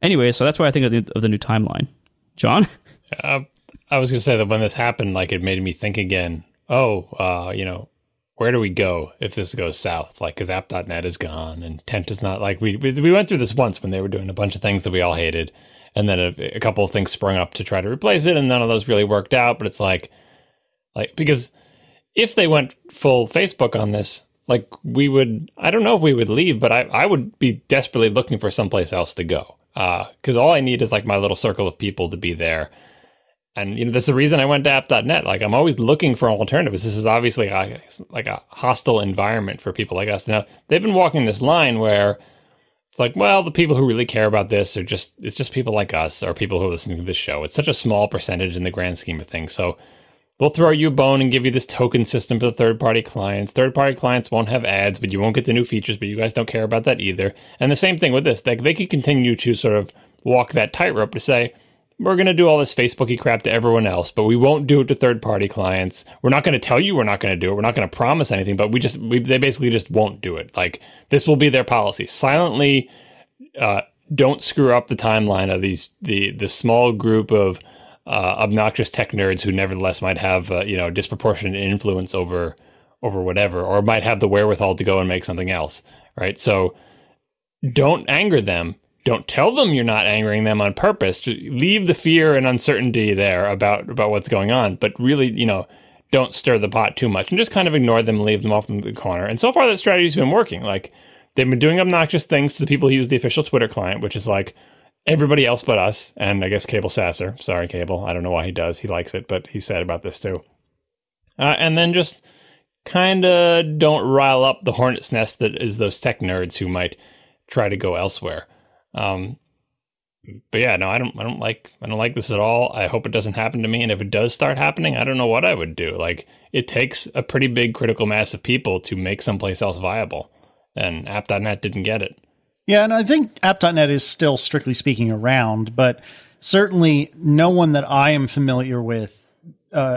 Anyway, so that's what I think of the new timeline. John? I was going to say that when this happened, it made me think again, where do we go if this goes south? Because app.net is gone and Tent is not, we went through this once when they were doing a bunch of things that we all hated. And then a couple of things sprung up to try to replace it, and none of those really worked out. But it's because if they went full Facebook on this, we would, I don't know if we would leave, but I would be desperately looking for someplace else to go. Because all I need is my little circle of people to be there. And that's the reason I went to app.net. I'm always looking for alternatives. This is obviously a hostile environment for people like us. Now, they've been walking this line where It's like, well, the people who really care about this it's just people like us or people who are listening to this show. It's such a small percentage in the grand scheme of things. So we'll throw you a bone and give you this token system for the third-party clients. Third-party clients won't have ads, but you won't get the new features, but you guys don't care about that either. And the same thing with this. They could continue to sort of walk that tightrope to say, we're going to do all this Facebooky crap to everyone else, but we won't do it to third-party clients. We're not going to tell you we're not going to do it. We're not going to promise anything, but they basically just won't do it. Like, this will be their policy. Silently, don't screw up the timeline of the small group of obnoxious tech nerds who nevertheless might have disproportionate influence over whatever, or might have the wherewithal to go and make something else, right? So don't anger them. Don't tell them you're not angering them on purpose. Just leave the fear and uncertainty there about what's going on, but really, don't stir the pot too much and just kind of ignore them and leave them off in the corner. And so far that strategy's been working. Like, they've been doing obnoxious things to the people who use the official Twitter client, which is like everybody else but us, and I guess Cable Sasser. Sorry, Cable. I don't know why he does. He likes it, but he's sad about this too. And then just kind of don't rile up the hornet's nest that is those tech nerds who might try to go elsewhere. But yeah, no, I don't like this at all. I hope it doesn't happen to me. And if it does start happening, I don't know what I would do. Like, it takes a pretty big critical mass of people to make someplace else viable. And app.net didn't get it. Yeah, and I think app.net is still, strictly speaking, around, but certainly no one that I am familiar with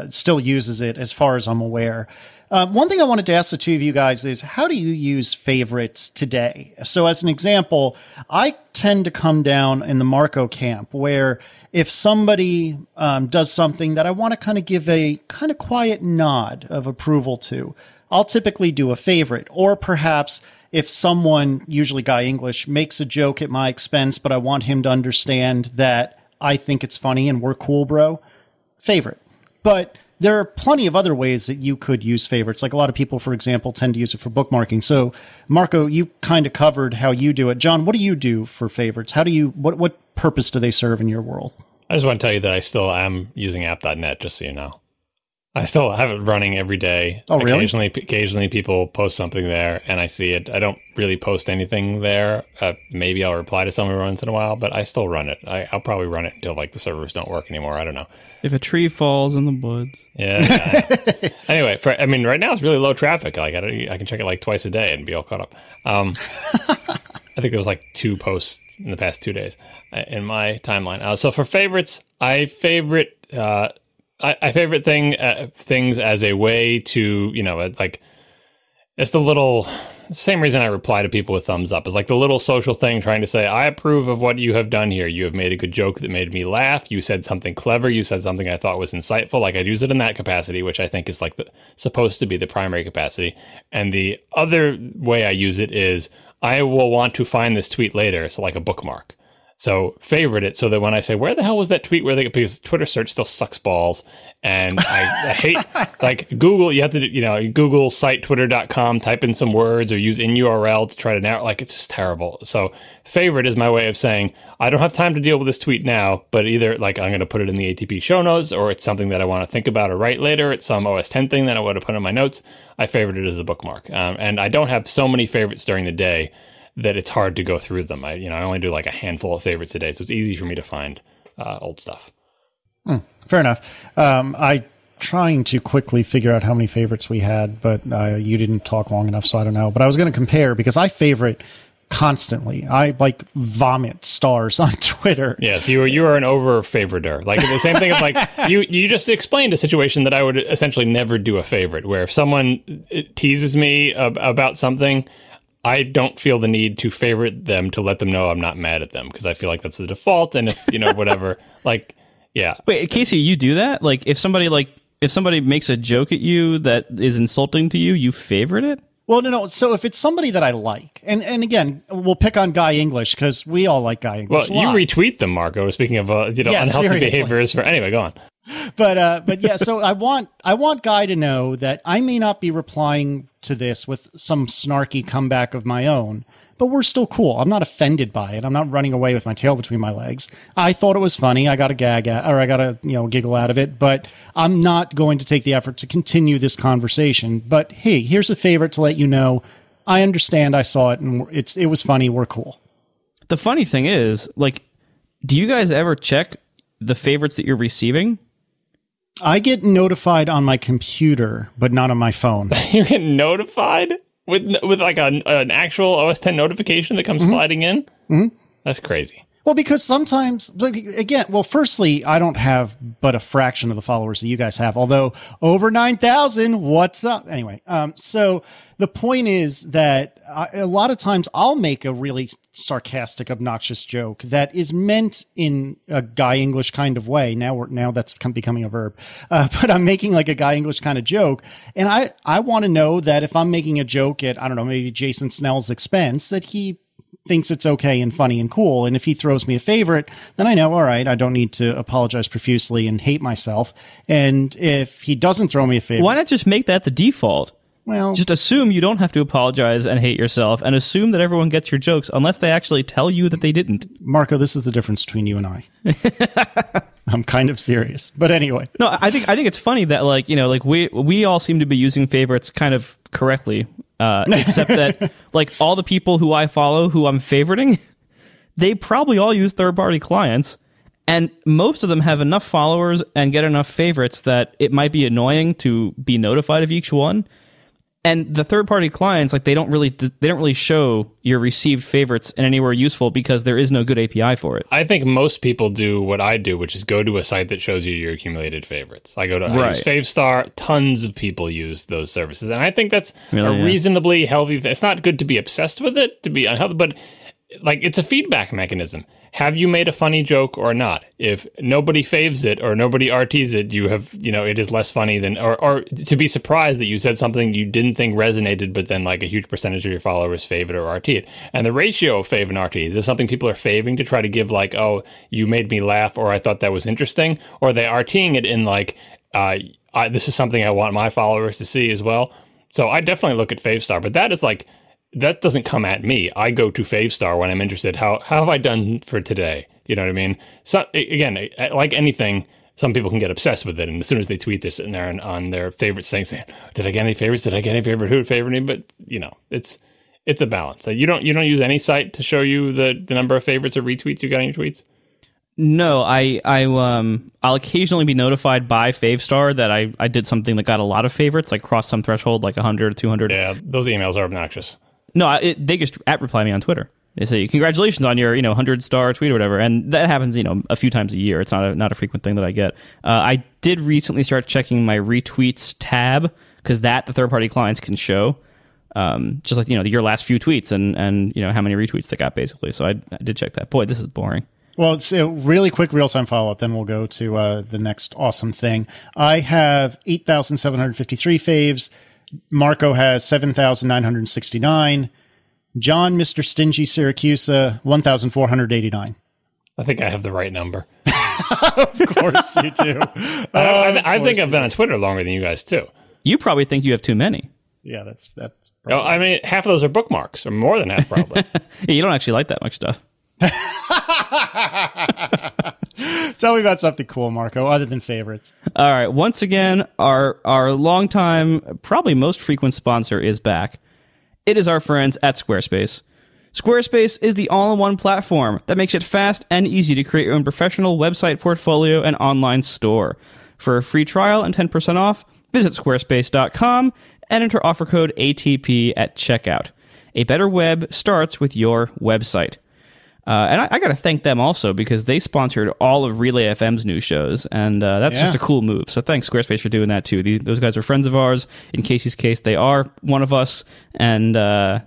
still uses it as far as I'm aware. One thing I wanted to ask the two of you guys is, how do you use favorites today? So as an example, I tend to come down in the Marco camp where if somebody does something that I want to kind of give a kind of quiet nod of approval to, I'll typically do a favorite. Or perhaps if someone, usually Guy English, makes a joke at my expense, but I want him to understand that I think it's funny and we're cool, bro, favorite. But there are plenty of other ways that you could use favorites. Like a lot of people, for example, tend to use it for bookmarking. So, Marco, you kind of covered how you do it. John, what do you do for favorites? What purpose do they serve in your world? I just want to tell you that I still am using app.net, just so you know. I still have it running every day. Oh, really? Occasionally people post something there and I see it. I don't really post anything there. Maybe I'll reply to someone once in a while, but I still run it. I'll probably run it until like the servers don't work anymore. I don't know. If a tree falls in the woods. Yeah. Anyway, right now it's really low traffic. Like I can check it like twice a day and be all caught up. I think there was like 2 posts in the past 2 days in my timeline. So for favorites, I favorite things as a way to, like, it's the same reason I reply to people with thumbs up. It's like the little social thing trying to say, I approve of what you have done here. You have made a good joke that made me laugh. You said something clever. You said something I thought was insightful. Like, I'd use it in that capacity, which I think is like supposed to be the primary capacity. And the other way I use it is I will want to find this tweet later. So like a bookmark. So favorite it so that when I say, where the hell was that tweet? Because Twitter search still sucks balls. And I hate, like, Google, you have to, Google site twitter.com, type in some words or use in URL to try to narrow, like, it's just terrible. So favorite is my way of saying, I don't have time to deal with this tweet now, but either, like, I'm going to put it in the ATP show notes, or it's something that I want to think about or write later. It's some OS 10 thing that I want to put in my notes. I favorite it as a bookmark. And I don't have so many favorites during the day that it's hard to go through them. I only do like a handful of favorites a day, so it's easy for me to find old stuff. Fair enough. I trying to quickly figure out how many favorites we had, but you didn't talk long enough, so I don't know. But I was going to compare because I favorite constantly. I like vomit stars on Twitter. Yes, you are an over favoriter. Like the same thing as like you just explained a situation that I would essentially never do a favorite, where if someone teases me about something, I don't feel the need to favorite them to let them know I'm not mad at them, because I feel like that's the default. And if, whatever, like, yeah. Wait, Casey, you do that? Like, if somebody makes a joke at you that is insulting to you, you favorite it? Well, no. So if it's somebody that I like, and again, we'll pick on Guy English because we all like Guy English. Well, you retweet them, Marco. Speaking of unhealthy seriously. behaviors. Anyway, go on. But yeah, so I want Guy to know that I may not be replying to this with some snarky comeback of my own, but we're still cool. I'm not offended by it. I'm not running away with my tail between my legs. I thought it was funny. I got a giggle out of it, but I'm not going to take the effort to continue this conversation. But hey, here's a favorite to let you know I understand. I saw it and it was funny. We're cool. The funny thing is, like, do you guys ever check the favorites that you're receiving? I get notified on my computer, but not on my phone. You get notified with like an actual OS X notification that comes sliding in? Mm-hmm. That's crazy. Well, because sometimes, again, firstly, I don't have but a fraction of the followers that you guys have, although over 9,000, what's up? Anyway, so the point is that a lot of times I'll make a really sarcastic, obnoxious joke that is meant in a guy English kind of way. Now that's becoming a verb. But I'm making like a guy English kind of joke. And I want to know that if I'm making a joke at, I don't know, maybe Jason Snell's expense, that he thinks it's okay and funny and cool. And if he throws me a favorite, then I know, all right, I don't need to apologize profusely and hate myself. And if he doesn't throw me a favorite, why not just make that the default? Well, just assume you don't have to apologize and hate yourself, and assume that everyone gets your jokes unless they actually tell you that they didn't. Marco, this is the difference between you and I. I'm kind of serious, but anyway. No, I think it's funny that we all seem to be using favorites kind of correctly, except that like all the people who I follow who I'm favoriting, they probably all use third-party clients, and most of them have enough followers and get enough favorites that it might be annoying to be notified of each one. And the third-party clients, like they don't really show your received favorites in anywhere useful because there is no good API for it. I think most people do what I do, which is go to a site that shows you your accumulated favorites. I use Favestar. Tons of people use those services, and I think that's reasonably healthy. It's not good to be obsessed with it, to be unhealthy, but like it's a feedback mechanism. Have you made a funny joke or not? If nobody faves it or nobody RTs it, it is less funny than, or to be surprised that you said something you didn't think resonated, but then like a huge percentage of your followers fave it or RT it. And the ratio of fave and RT, is this something people are faving to try to give like, oh, you made me laugh, or I thought that was interesting, or are they RTing it in like, this is something I want my followers to see as well? So I definitely look at Favestar, but that is like, that doesn't come at me. I go to Favestar when I'm interested. How have I done for today? You know what I mean? So again, like anything, some people can get obsessed with it, and as soon as they tweet, they're sitting there on their favorites thing saying, "Did I get any favorites? Did I get any favorite? Who favored me?" But it's a balance. So you don't use any site to show you the number of favorites or retweets you got on your tweets. No, I'll occasionally be notified by Favestar that I did something that got a lot of favorites, like crossed some threshold, like 100 or 200. Yeah, those emails are obnoxious. No, they just reply me on Twitter. They say, congratulations on your 100-star tweet or whatever. And that happens, a few times a year. It's not a frequent thing that I get. I did recently start checking my retweets tab, because the third-party clients can show. Just like, your last few tweets and how many retweets they got, basically. So I did check that. Boy, this is boring. Well, it's a really quick real-time follow-up, then we'll go to the next awesome thing. I have 8,753 faves. Marco has 7,969. John, Mr. Stingy Syracusa, 1,489. I think I have the right number. Of course you do. I think I've been on Twitter longer than you guys, too. You probably think you have too many. Yeah, that's probably. I mean, half of those are bookmarks, or more than half, probably. You don't actually like that much stuff. Tell me about something cool, Marco, other than favorites. All right. Once again, our longtime, probably most frequent sponsor is back. It is our friends at Squarespace. Squarespace is the all-in-one platform that makes it fast and easy to create your own professional website portfolio and online store. For a free trial and 10% off, visit squarespace.com and enter offer code ATP at checkout. A better web starts with your website. And I got to thank them also, because they sponsored all of Relay FM's new shows, and that's just a cool move. So thanks, Squarespace, for doing that, too. Those guys are friends of ours. In Casey's case, they are one of us. And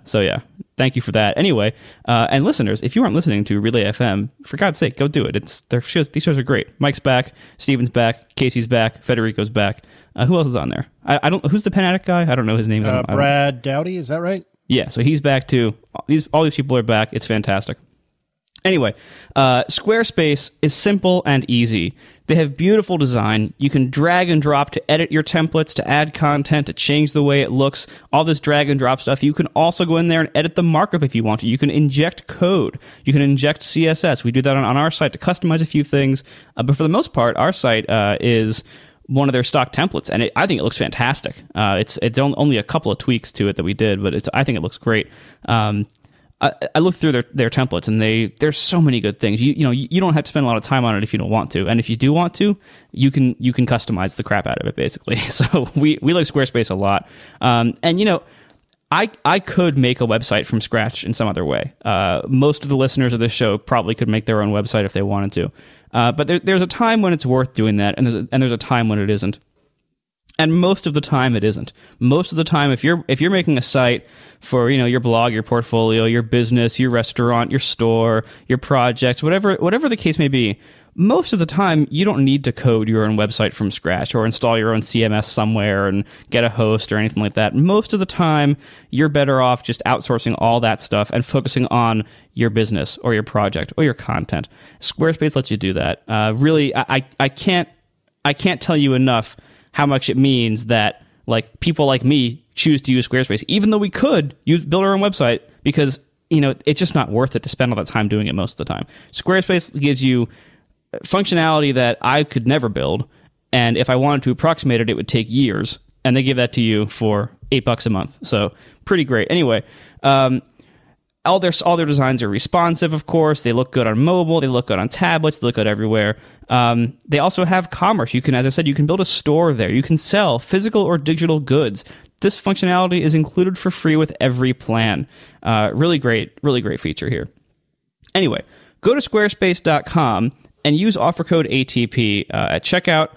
so, yeah, thank you for that. Anyway, and listeners, if you aren't listening to Relay FM, for God's sake, go do it. These shows are great. Mike's back, Steven's back, Casey's back, Federico's back. Who else is on there? I don't. Who's the Pen Addict guy? I don't know his name. Brad Dowdy, is that right? Yeah, so he's back, too. All these people are back. It's fantastic. Anyway, Squarespace is simple and easy. They have beautiful design. You can drag and drop to edit your templates, to add content, to change the way it looks. All this drag and drop stuff. You can also go in there and edit the markup if you want to. You can inject code. You can inject CSS. We do that on our site to customize a few things. But for the most part, our site is one of their stock templates, and I think it looks fantastic. It's only a couple of tweaks to it that we did, but I think it looks great. I look through their templates, and there's so many good things. You don't have to spend a lot of time on it if you don't want to, and if you do want to, you can customize the crap out of it, basically. So we like Squarespace a lot, and I could make a website from scratch in some other way. Most of the listeners of this show probably could make their own website if they wanted to, but there's a time when it's worth doing that, and there's a time when it isn't. And most of the time, it isn't. Most of the time, if you're making a site for your blog, your portfolio, your business, your restaurant, your store, your projects, whatever the case may be, most of the time you don't need to code your own website from scratch or install your own CMS somewhere and get a host or anything like that. Most of the time, you're better off just outsourcing all that stuff and focusing on your business or your project or your content. Squarespace lets you do that. Really, I can't tell you enough how much it means that people like me choose to use Squarespace, even though we could build our own website, because it's just not worth it to spend all that time doing it most of the time. Squarespace gives you functionality that I could never build, and if I wanted to approximate it, it would take years, and they give that to you for $8 a month. So pretty great. Anyway, all their designs are responsive, of course. They look good on mobile. They look good on tablets. They look good everywhere. They also have commerce. You can, as I said, you can build a store there. You can sell physical or digital goods. This functionality is included for free with every plan. Really great feature here. Anyway, go to squarespace.com and use offer code ATP at checkout.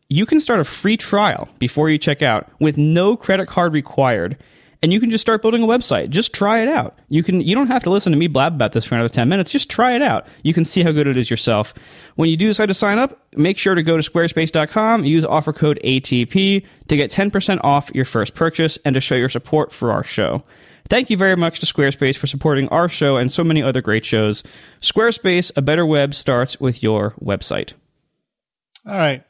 You can start a free trial before you check out with no credit card required. And you can just start building a website. Just try it out. You don't have to listen to me blab about this for another 10 minutes. Just try it out. You can see how good it is yourself. When you do decide to sign up, make sure to go to squarespace.com, use offer code ATP to get 10% off your first purchase and to show your support for our show. Thank you very much to Squarespace for supporting our show and so many other great shows. Squarespace, a better web starts with your website. All right.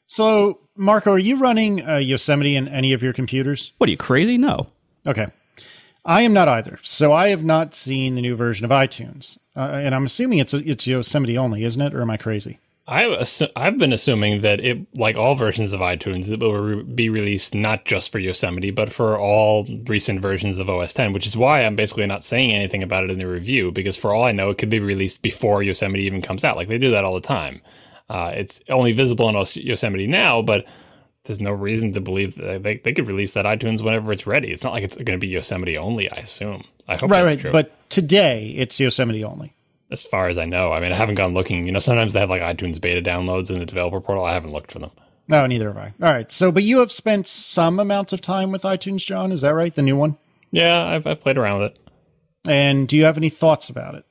So, Marco, are you running Yosemite in any of your computers? What, are you crazy? No. Okay. I am not either. So I have not seen the new version of iTunes. And I'm assuming it's Yosemite only, isn't it? Or am I crazy? I've been assuming that it, like all versions of iTunes, it will be released not just for Yosemite, but for all recent versions of OS X, which is why I'm basically not saying anything about it in the review, because for all I know, it could be released before Yosemite even comes out. Like, they do that all the time. It's only visible in Yosemite now, but there's no reason to believe that they could release that iTunes whenever it's ready. It's not like it's going to be Yosemite only, I assume. I hope that's true. But today, it's Yosemite only. As far as I know. I mean, I haven't gone looking. Sometimes they have like iTunes beta downloads in the developer portal. I haven't looked for them. No, neither have I. All right. So, but you have spent some amount of time with iTunes, John. Is that right? The new one? Yeah, I've played around with it. And do you have any thoughts about it?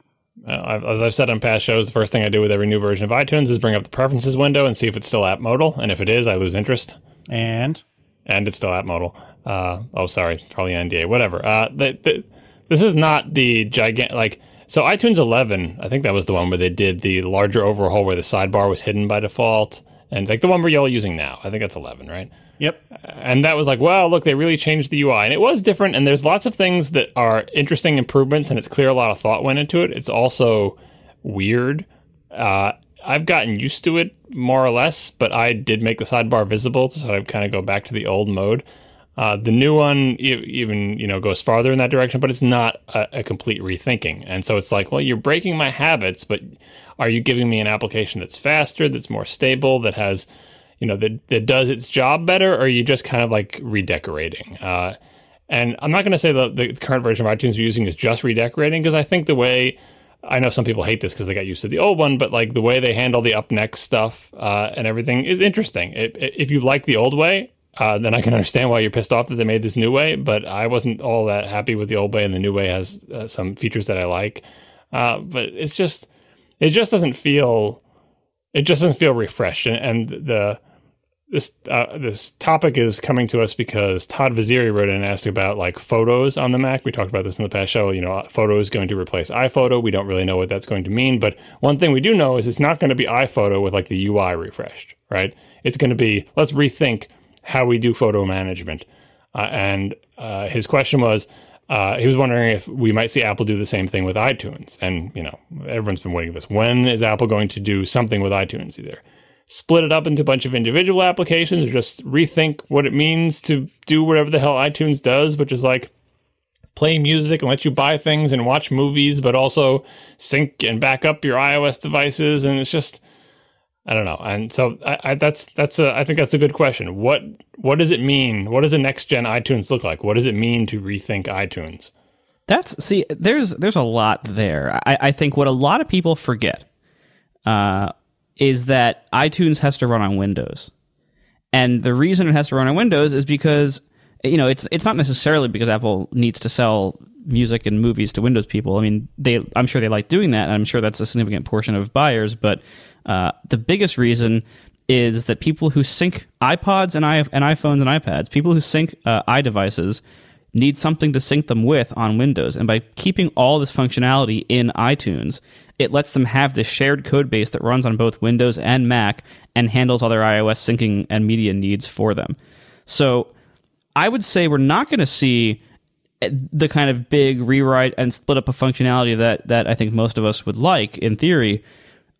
As I've said on past shows, the first thing I do with every new version of iTunes is bring up the preferences window and see if it's still app modal. And if it is, I lose interest. And it's still app modal. Sorry, probably NDA, whatever. This is not the gigantic, so iTunes 11, I think that was the one where they did the larger overhaul where the sidebar was hidden by default. And it's like the one we're all using now. I think that's 11, right? Yep. And that was like, well, look, they really changed the UI. And it was different. And there's lots of things that are interesting improvements. And it's clear a lot of thought went into it. It's also weird. I've gotten used to it more or less, but I did make the sidebar visible. So I kind of go back to the old mode. The new one even goes farther in that direction, but it's not a complete rethinking. And so it's like, well, you're breaking my habits, but are you giving me an application that's faster, that's more stable, that has, that does its job better, or are you just kind of like redecorating? And I'm not going to say the current version of iTunes we're using is just redecorating, because I think the way, I know some people hate this because they got used to the old one, but like the way they handle the up next stuff and everything is interesting. If you like the old way, then I can understand why you're pissed off that they made this new way, but I wasn't all that happy with the old way, and the new way has some features that I like. But it just doesn't feel refreshed. And this topic is coming to us because Todd Vaziri wrote in and asked about like photos on the Mac. We talked about this in the past show. Photo is going to replace iPhoto. We don't really know what that's going to mean, but one thing we do know is it's not going to be iPhoto with like the UI refreshed, right? It's going to be, let's rethink how we do photo management. And his question was, he was wondering if we might see Apple do the same thing with iTunes. And, everyone's been waiting for this. When is Apple going to do something with iTunes? Either split it up into a bunch of individual applications or just rethink what it means to do whatever the hell iTunes does, which is like play music and let you buy things and watch movies, but also sync and back up your iOS devices. And it's just, I don't know. And so I think that's a good question. What does it mean? What does the next gen iTunes look like? What does it mean to rethink iTunes? There's a lot there. I think what a lot of people forget is that iTunes has to run on Windows. And the reason it has to run on Windows is because, it's not necessarily because Apple needs to sell music and movies to Windows people. I mean, I'm sure they like doing that, and I'm sure that's a significant portion of buyers. But the biggest reason is that people who sync iPods and iPhones and iPads, people who sync iDevices, need something to sync them with on Windows. And by keeping all this functionality in iTunes, it lets them have this shared code base that runs on both Windows and Mac and handles all their iOS syncing and media needs for them. So I would say we're not going to see the kind of big rewrite and split up of functionality that I think most of us would like in theory.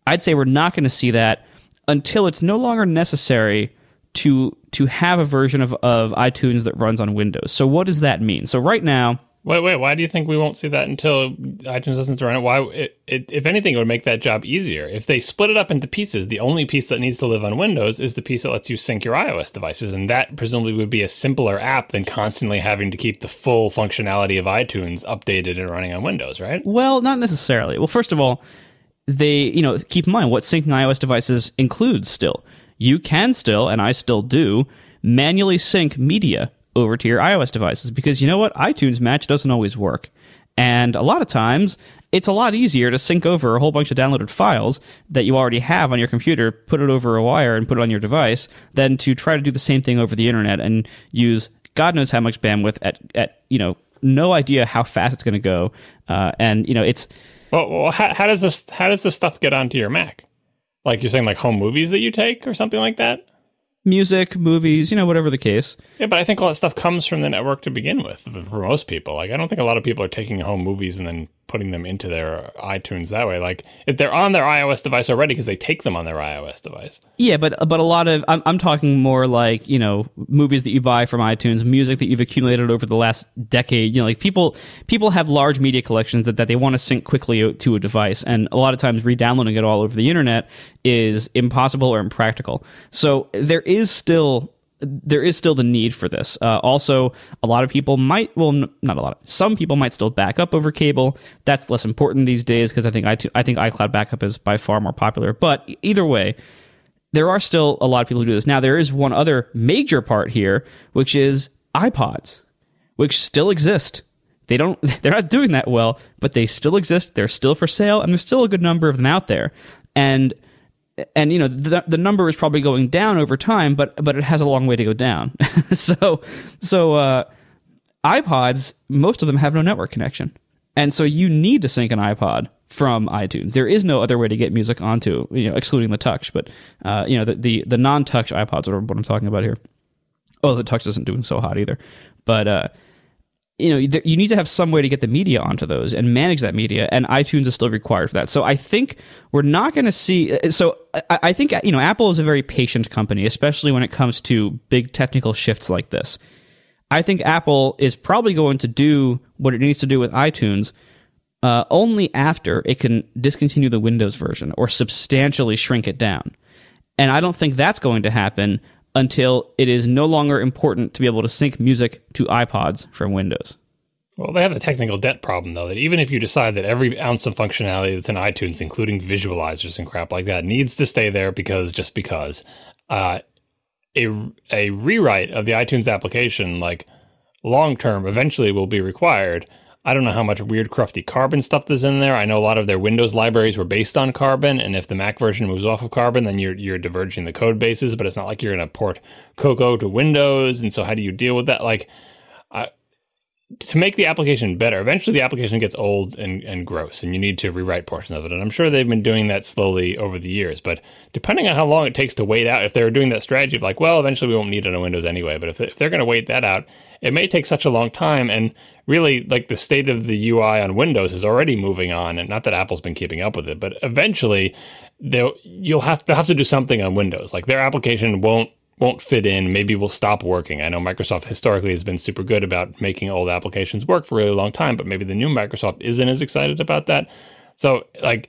I'd say we're not going to see that until it's no longer necessary to have a version of iTunes that runs on Windows. So what does that mean? So right now... Wait, why do you think we won't see that until iTunes doesn't run it? Why? If anything, it would make that job easier. If they split it up into pieces, the only piece that needs to live on Windows is the piece that lets you sync your iOS devices, and that presumably would be a simpler app than constantly having to keep the full functionality of iTunes updated and running on Windows, right? Well, not necessarily. Well, first of all, they, keep in mind what syncing iOS devices includes still. You can still, and I still do, manually sync media over to your iOS devices, because you know what? iTunes Match doesn't always work. And a lot of times, it's a lot easier to sync over a whole bunch of downloaded files that you already have on your computer, put it over a wire and put it on your device, than to try to do the same thing over the internet and use God knows how much bandwidth at no idea how fast it's going to go. It's... Well, how does this stuff get onto your Mac? Like you're saying, like home movies that you take or something like that? Music, movies, whatever the case. Yeah, but I think all that stuff comes from the network to begin with for most people. Like, I don't think a lot of people are taking home movies and then putting them into their iTunes that way. Like, if they're on their iOS device already because they take them on their iOS device. Yeah, but a lot of, I'm talking more like, movies that you buy from iTunes, music that you've accumulated over the last decade. Like people have large media collections that they want to sync quickly to a device. And a lot of times re-downloading it all over the internet is impossible or impractical. So there is still the need for this. Also, a lot of people some people might still back up over cable. That's less important these days because I think iCloud backup is by far more popular. But either way, there are still a lot of people who do this. Now, there is one other major part here, which is iPods, which still exist. They're not doing that well, but they still exist. They're still for sale, and there's still a good number of them out there. And the number is probably going down over time, but it has a long way to go down. So iPods, most of them have no network connection, and so you need to sync an iPod from iTunes. There is no other way to get music onto, excluding the Touch, but the non-Touch iPods are what I'm talking about here. Oh, the Touch isn't doing so hot either, but you need to have some way to get the media onto those and manage that media, and iTunes is still required for that. So I think we're not going to see... So I think, Apple is a very patient company, especially when it comes to big technical shifts like this. I think Apple is probably going to do what it needs to do with iTunes only after it can discontinue the Windows version or substantially shrink it down. And I don't think that's going to happen until it is no longer important to be able to sync music to iPods from Windows. Well, they have a technical debt problem, though, that even if you decide that every ounce of functionality that's in iTunes, including visualizers and crap like that, needs to stay there because a rewrite of the iTunes application, like long-term, eventually will be required. I don't know how much weird, crufty Carbon stuff is in there. I know a lot of their Windows libraries were based on Carbon, and if the Mac version moves off of Carbon, then you're diverging the code bases, but it's not like you're going to port Cocoa to Windows, and so how do you deal with that? Like, to make the application better, eventually the application gets old and gross, and you need to rewrite portions of it, and I'm sure they've been doing that slowly over the years, but depending on how long it takes to wait out, if they're doing that strategy of like, well, eventually we won't need it on Windows anyway, but if they're going to wait that out, it may take such a long time, and really, like, the state of the UI on Windows is already moving on, and not that Apple's been keeping up with it, but eventually they'll have to do something on Windows. Like, their application won't won't fit in, maybe will stop working. I know Microsoft historically has been super good about making old applications work for a really long time, but maybe the new Microsoft isn't as excited about that. So like,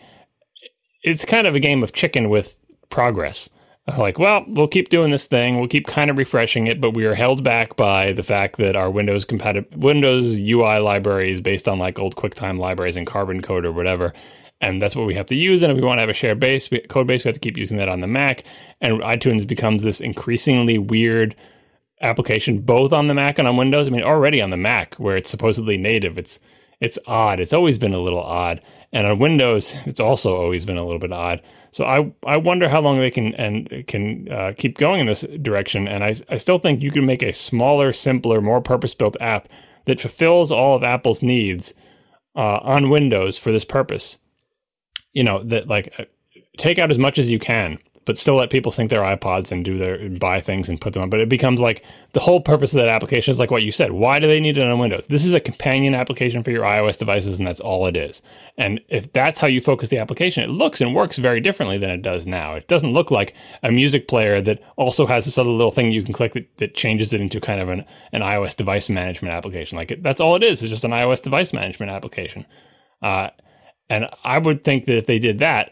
it's kind of a game of chicken with progress. Like, well, we'll keep doing this thing, we'll keep kind of refreshing it, but we are held back by the fact that our Windows UI library is based on like old QuickTime libraries and Carbon code or whatever. And that's what we have to use. And if we want to have a shared code base, we have to keep using that on the Mac. And iTunes becomes this increasingly weird application, both on the Mac and on Windows. I mean, already on the Mac, where it's supposedly native, it's odd. It's always been a little odd. And on Windows, it's also always been a little bit odd. So I wonder how long they can keep going in this direction. And I still think you can make a smaller, simpler, more purpose-built app that fulfills all of Apple's needs on Windows for this purpose. You know, that like take out as much as you can, but still let people sync their iPods and buy things and put them on. But it becomes like the whole purpose of that application is like what you said. Why do they need it on Windows? This is a companion application for your iOS devices, and that's all it is. And if that's how you focus the application, it looks and works very differently than it does now. It doesn't look like a music player that also has this other little thing you can click that changes it into kind of an iOS device management application. Like that's all it is. It's just an iOS device management application. And I would think that if they did that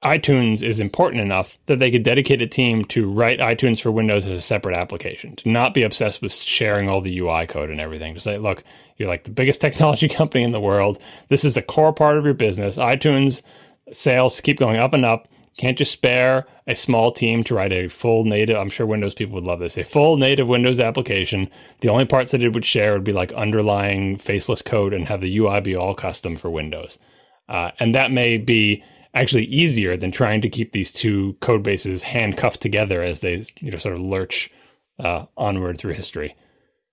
iTunes is important enough that they could dedicate a team to write iTunes for Windows as a separate application, to not be obsessed with sharing all the UI code and everything. To say, look, you're like the biggest technology company in the world. This is a core part of your business. iTunes sales keep going up and up. Can't just spare a small team to write a full native, I'm sure Windows people would love this, a full native Windows application. The only parts that it would share would be like underlying faceless code and have the UI be all custom for Windows. And that may be actually easier than trying to keep these two code bases handcuffed together as they sort of lurch onward through history.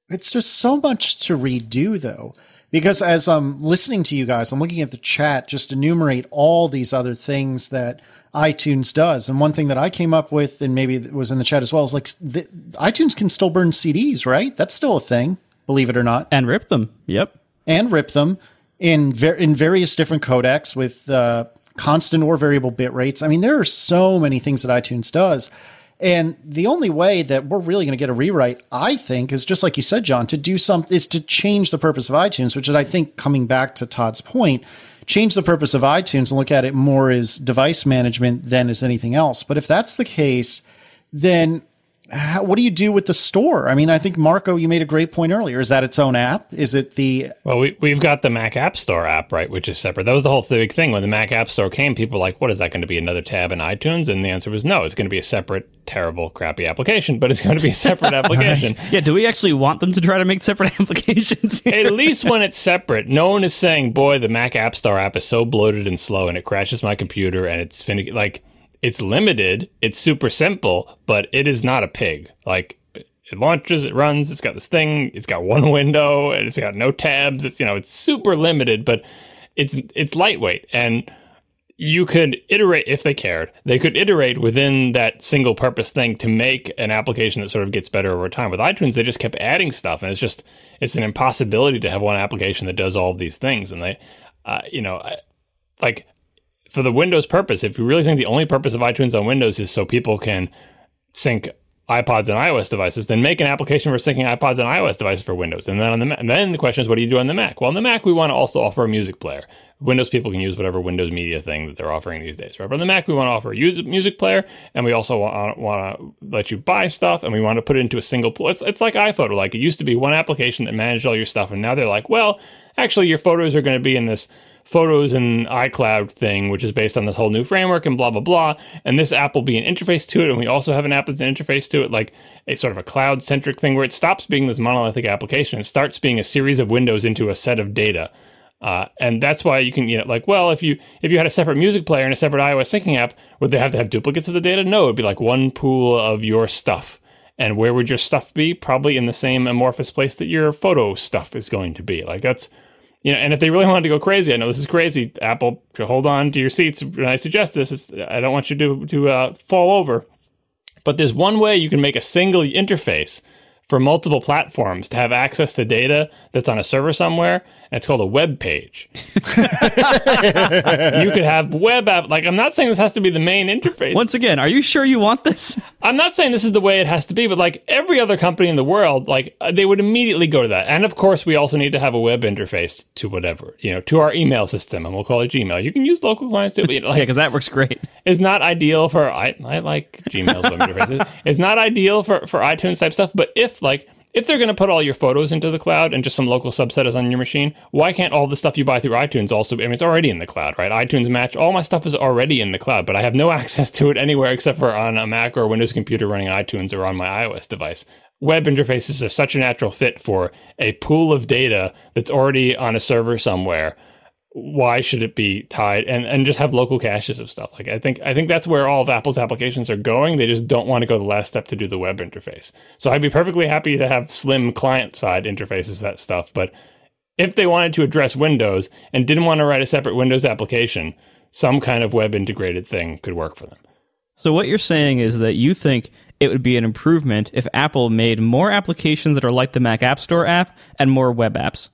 It's just so much to redo, though, because as I'm listening to you guys, I'm looking at the chat, just enumerate all these other things that iTunes does. And one thing that I came up with, and maybe it was in the chat as well, is like iTunes can still burn CDs, right? That's still a thing, believe it or not. And rip them. Yep. And rip them in various different codecs with constant or variable bit rates. I mean, there are so many things that iTunes does. And the only way that we're really going to get a rewrite, I think, is just like you said, John, to do something is to change the purpose of iTunes, which is, I think, coming back to Todd's point, change the purpose of iTunes and look at it more as device management than as anything else. But if that's the case, then what do you do with the store? I mean, I think, Marco, you made a great point earlier. Is that its own app? Is it the... Well, we've got the Mac App Store app, right, which is separate. That was the whole big thing. When the Mac App Store came, people were like, what, is that going to be another tab in iTunes? And the answer was no, it's going to be a separate, terrible, crappy application, but it's going to be a separate application. Yeah, do we actually want them to try to make separate applications here? At least when it's separate, no one is saying, boy, the Mac App Store app is so bloated and slow and it crashes my computer and it's finicky. Like, it's limited, it's super simple, but it is not a pig. Like, it launches, it runs, it's got this thing, it's got one window, and it's got no tabs. It's, it's super limited, but it's lightweight. And you could iterate, if they cared, they could iterate within that single purpose thing to make an application that sort of gets better over time. With iTunes, they just kept adding stuff, and it's an impossibility to have one application that does all of these things. And they, like, for the Windows purpose, if you really think the only purpose of iTunes on Windows is so people can sync iPods and iOS devices, then make an application for syncing iPods and iOS devices for Windows. And then on and then the question is, what do you do on the Mac? Well, on the Mac, we want to also offer a music player. Windows people can use whatever Windows Media thing that they're offering these days, right? But on the Mac, we want to offer a music player, and we also want to let you buy stuff, and we want to put it into a single pool. It's like iPhoto. Like, it used to be one application that managed all your stuff, and now they're like, well, actually, your photos are going to be in this Photos and iCloud thing, which is based on this whole new framework and blah, blah, blah. And this app will be an interface to it. And we also have an app that's an interface to it, like a sort of a cloud-centric thing where it stops being this monolithic application. It starts being a series of windows into a set of data. And that's why you can, well, if you had a separate music player and a separate iOS syncing app, would they have to have duplicates of the data? No, it'd be like one pool of your stuff. And where would your stuff be? Probably in the same amorphous place that your photo stuff is going to be. Like, that's... and if they really wanted to go crazy, I know this is crazy, Apple, to hold on to your seats when I suggest this. I don't want you to fall over. But there's one way you can make a single interface for multiple platforms to have access to data that's on a server somewhere and it's called a web page. You could have web app. Like, I'm not saying this has to be the main interface. Once again, are you sure you want this? I'm not saying this is the way it has to be, but like every other company in the world, like they would immediately go to that. And of course, we also need to have a web interface to whatever, to our email system, and we'll call it Gmail. You can use local clients too, but Yeah, because that works great. It's not ideal for, I like Gmail's web interfaces. It's not ideal for iTunes type stuff, but if they're going to put all your photos into the cloud and just some local subset is on your machine, why can't all the stuff you buy through iTunes also be, it's already in the cloud, right? iTunes Match, all my stuff is already in the cloud, but I have no access to it anywhere except for on a Mac or a Windows computer running iTunes or on my iOS device. Web interfaces are such a natural fit for a pool of data that's already on a server somewhere. Why should it be tied and just have local caches of stuff? Like I think that's where all of Apple's applications are going. They just don't want to go the last step to do the web interface. So I'd be perfectly happy to have slim client side interfaces, that stuff. But if they wanted to address Windows and didn't want to write a separate Windows application, some kind of web integrated thing could work for them. So what you're saying is that you think it would be an improvement if Apple made more applications that are like the Mac App Store app and more web apps.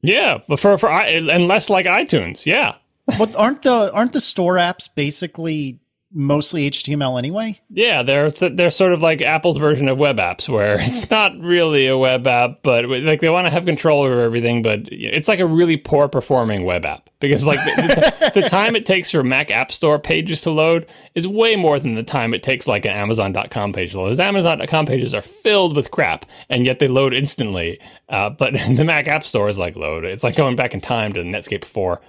Yeah, but and less like iTunes. Yeah. But aren't the store apps basically mostly HTML anyway? Yeah, they're sort of like Apple's version of web apps, where it's not really a web app, but like they want to have control over everything. But it's like a really poor performing web app, because like the time it takes for Mac App Store pages to load is way more than the time it takes like an Amazon.com page to load. Those Amazon.com pages are filled with crap, and yet they load instantly. But the Mac App Store is like load. It's like going back in time to Netscape 4.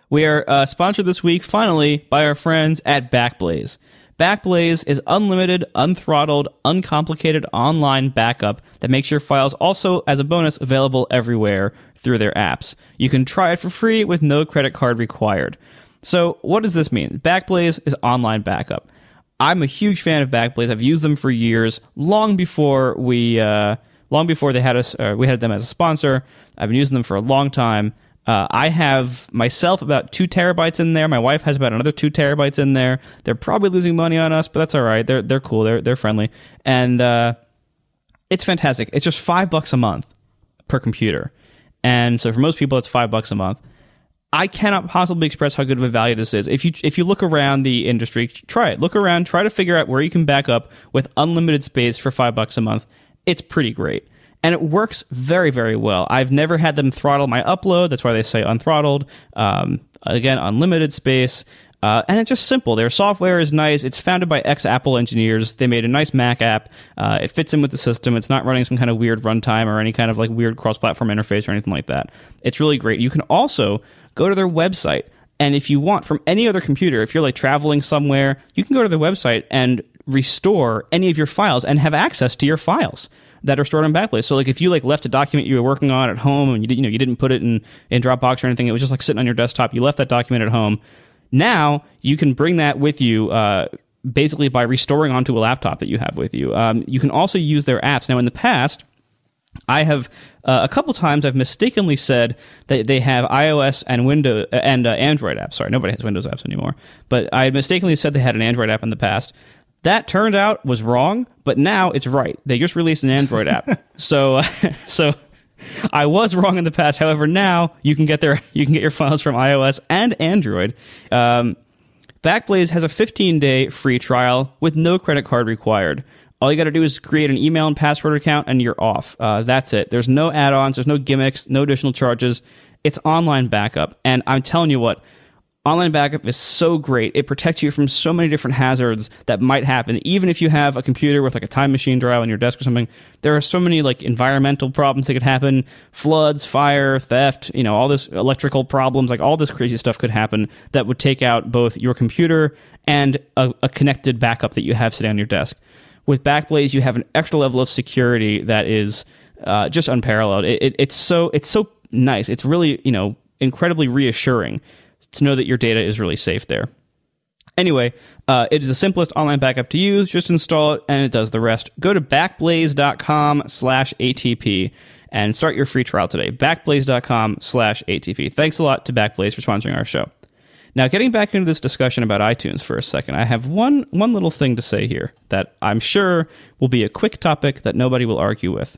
We are sponsored this week, finally, by our friends at Backblaze. Backblaze is unlimited, unthrottled, uncomplicated online backup that makes your files also, as a bonus, available everywhere through their apps. You can try it for free with no credit card required. So what does this mean? Backblaze is online backup. I'm a huge fan of Backblaze. I've used them for years, long before they had us. We had them as a sponsor. I've been using them for a long time. I have myself about 2 terabytes in there. My wife has about another 2 terabytes in there. They're probably losing money on us, but that's all right. They're cool. They're friendly, and it's fantastic. It's just $5 a month per computer, and so for most people, it's $5 a month. I cannot possibly express how good of a value this is. If you look around the industry, try it. Look around. Try to figure out where you can back up with unlimited space for $5 a month. It's pretty great. And it works very, very well. I've never had them throttle my upload. That's why they say unthrottled. Again, unlimited space. And it's just simple. Their software is nice. It's founded by ex-Apple engineers. They made a nice Mac app. It fits in with the system. It's not running some kind of weird runtime or any kind of like weird cross-platform interface or anything like that. It's really great. You can also go to their website. And if you want, from any other computer, if you're like traveling somewhere, you can go to their website and restore any of your files and have access to your files that are stored on Backblaze. So like if you like left a document you were working on at home and you didn't put it in Dropbox or anything, it was just like sitting on your desktop, you left that document at home. Now you can bring that with you basically by restoring onto a laptop that you have with you. You can also use their apps. Now in the past, I have a couple times I've mistakenly said that they have iOS and Windows and Android apps. Sorry, nobody has Windows apps anymore. But I had mistakenly said they had an Android app in the past. That turned out was wrong, but now it's right. They just released an Android app. So I was wrong in the past. However, now you can get your files from iOS and Android. Backblaze has a 15-day free trial with no credit card required. All you got to do is create an email and password account, and you're off. That's it. There's no add-ons. There's no gimmicks. No additional charges. It's online backup, and I'm telling you what. Online backup is so great. It protects you from so many different hazards that might happen. Even if you have a computer with like a time machine drive on your desk or something, there are so many like environmental problems that could happen. Floods, fire, theft, all this electrical problems, like all this crazy stuff could happen that would take out both your computer and a connected backup that you have sitting on your desk. With Backblaze, you have an extra level of security that is just unparalleled. It's so nice. It's really, incredibly reassuring to know that your data is really safe there. Anyway, it is the simplest online backup to use. Just install it, and it does the rest. Go to backblaze.com/ATP and start your free trial today. Backblaze.com/ATP. Thanks a lot to Backblaze for sponsoring our show. Now, getting back into this discussion about iTunes for a second, I have one little thing to say here that I'm sure will be a quick topic that nobody will argue with.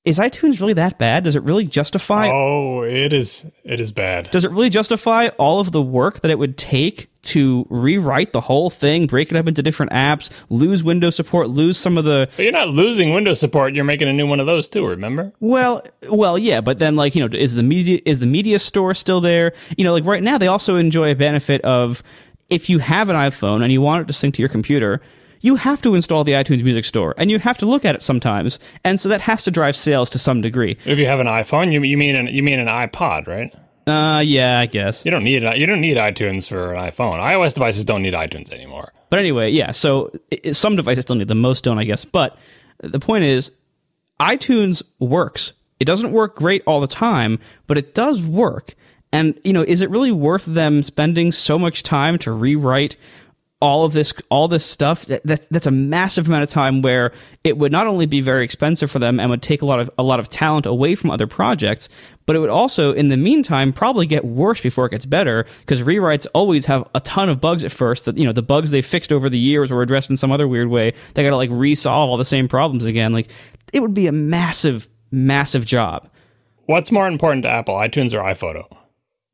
is iTunes really that bad? Does it really justify? Oh, it is bad. Does it really justify all of the work that it would take to rewrite the whole thing, break it up into different apps, lose Windows support, lose some of the... But you're not losing Windows support. You're making a new one of those too, remember? Well, yeah, but then, like, you know, is the media store still there? You know, like right now they also enjoy a benefit of, if you have an iPhone and you want it to sync to your computer, you have to install the iTunes Music Store, and you have to look at it sometimes, and so that has to drive sales to some degree. If you have an iPhone, you mean an iPod, right? Yeah, I guess. You don't need iTunes for an iPhone. iOS devices don't need iTunes anymore. But anyway, yeah, so some devices still need them, most don't, I guess. But the point is, iTunes works. It doesn't work great all the time, but it does work. And, you know, is it really worth them spending so much time to rewrite all this stuff? That's a massive amount of time where it would not only be very expensive for them and would take a lot of talent away from other projects, but it would also, in the meantime, probably get worse before it gets better, because rewrites always have a ton of bugs at first that, you know, the bugs they fixed over the years or addressed in some other weird way, they got to like resolve all the same problems again. Like, it would be a massive job. What's more important to Apple, iTunes or iPhoto?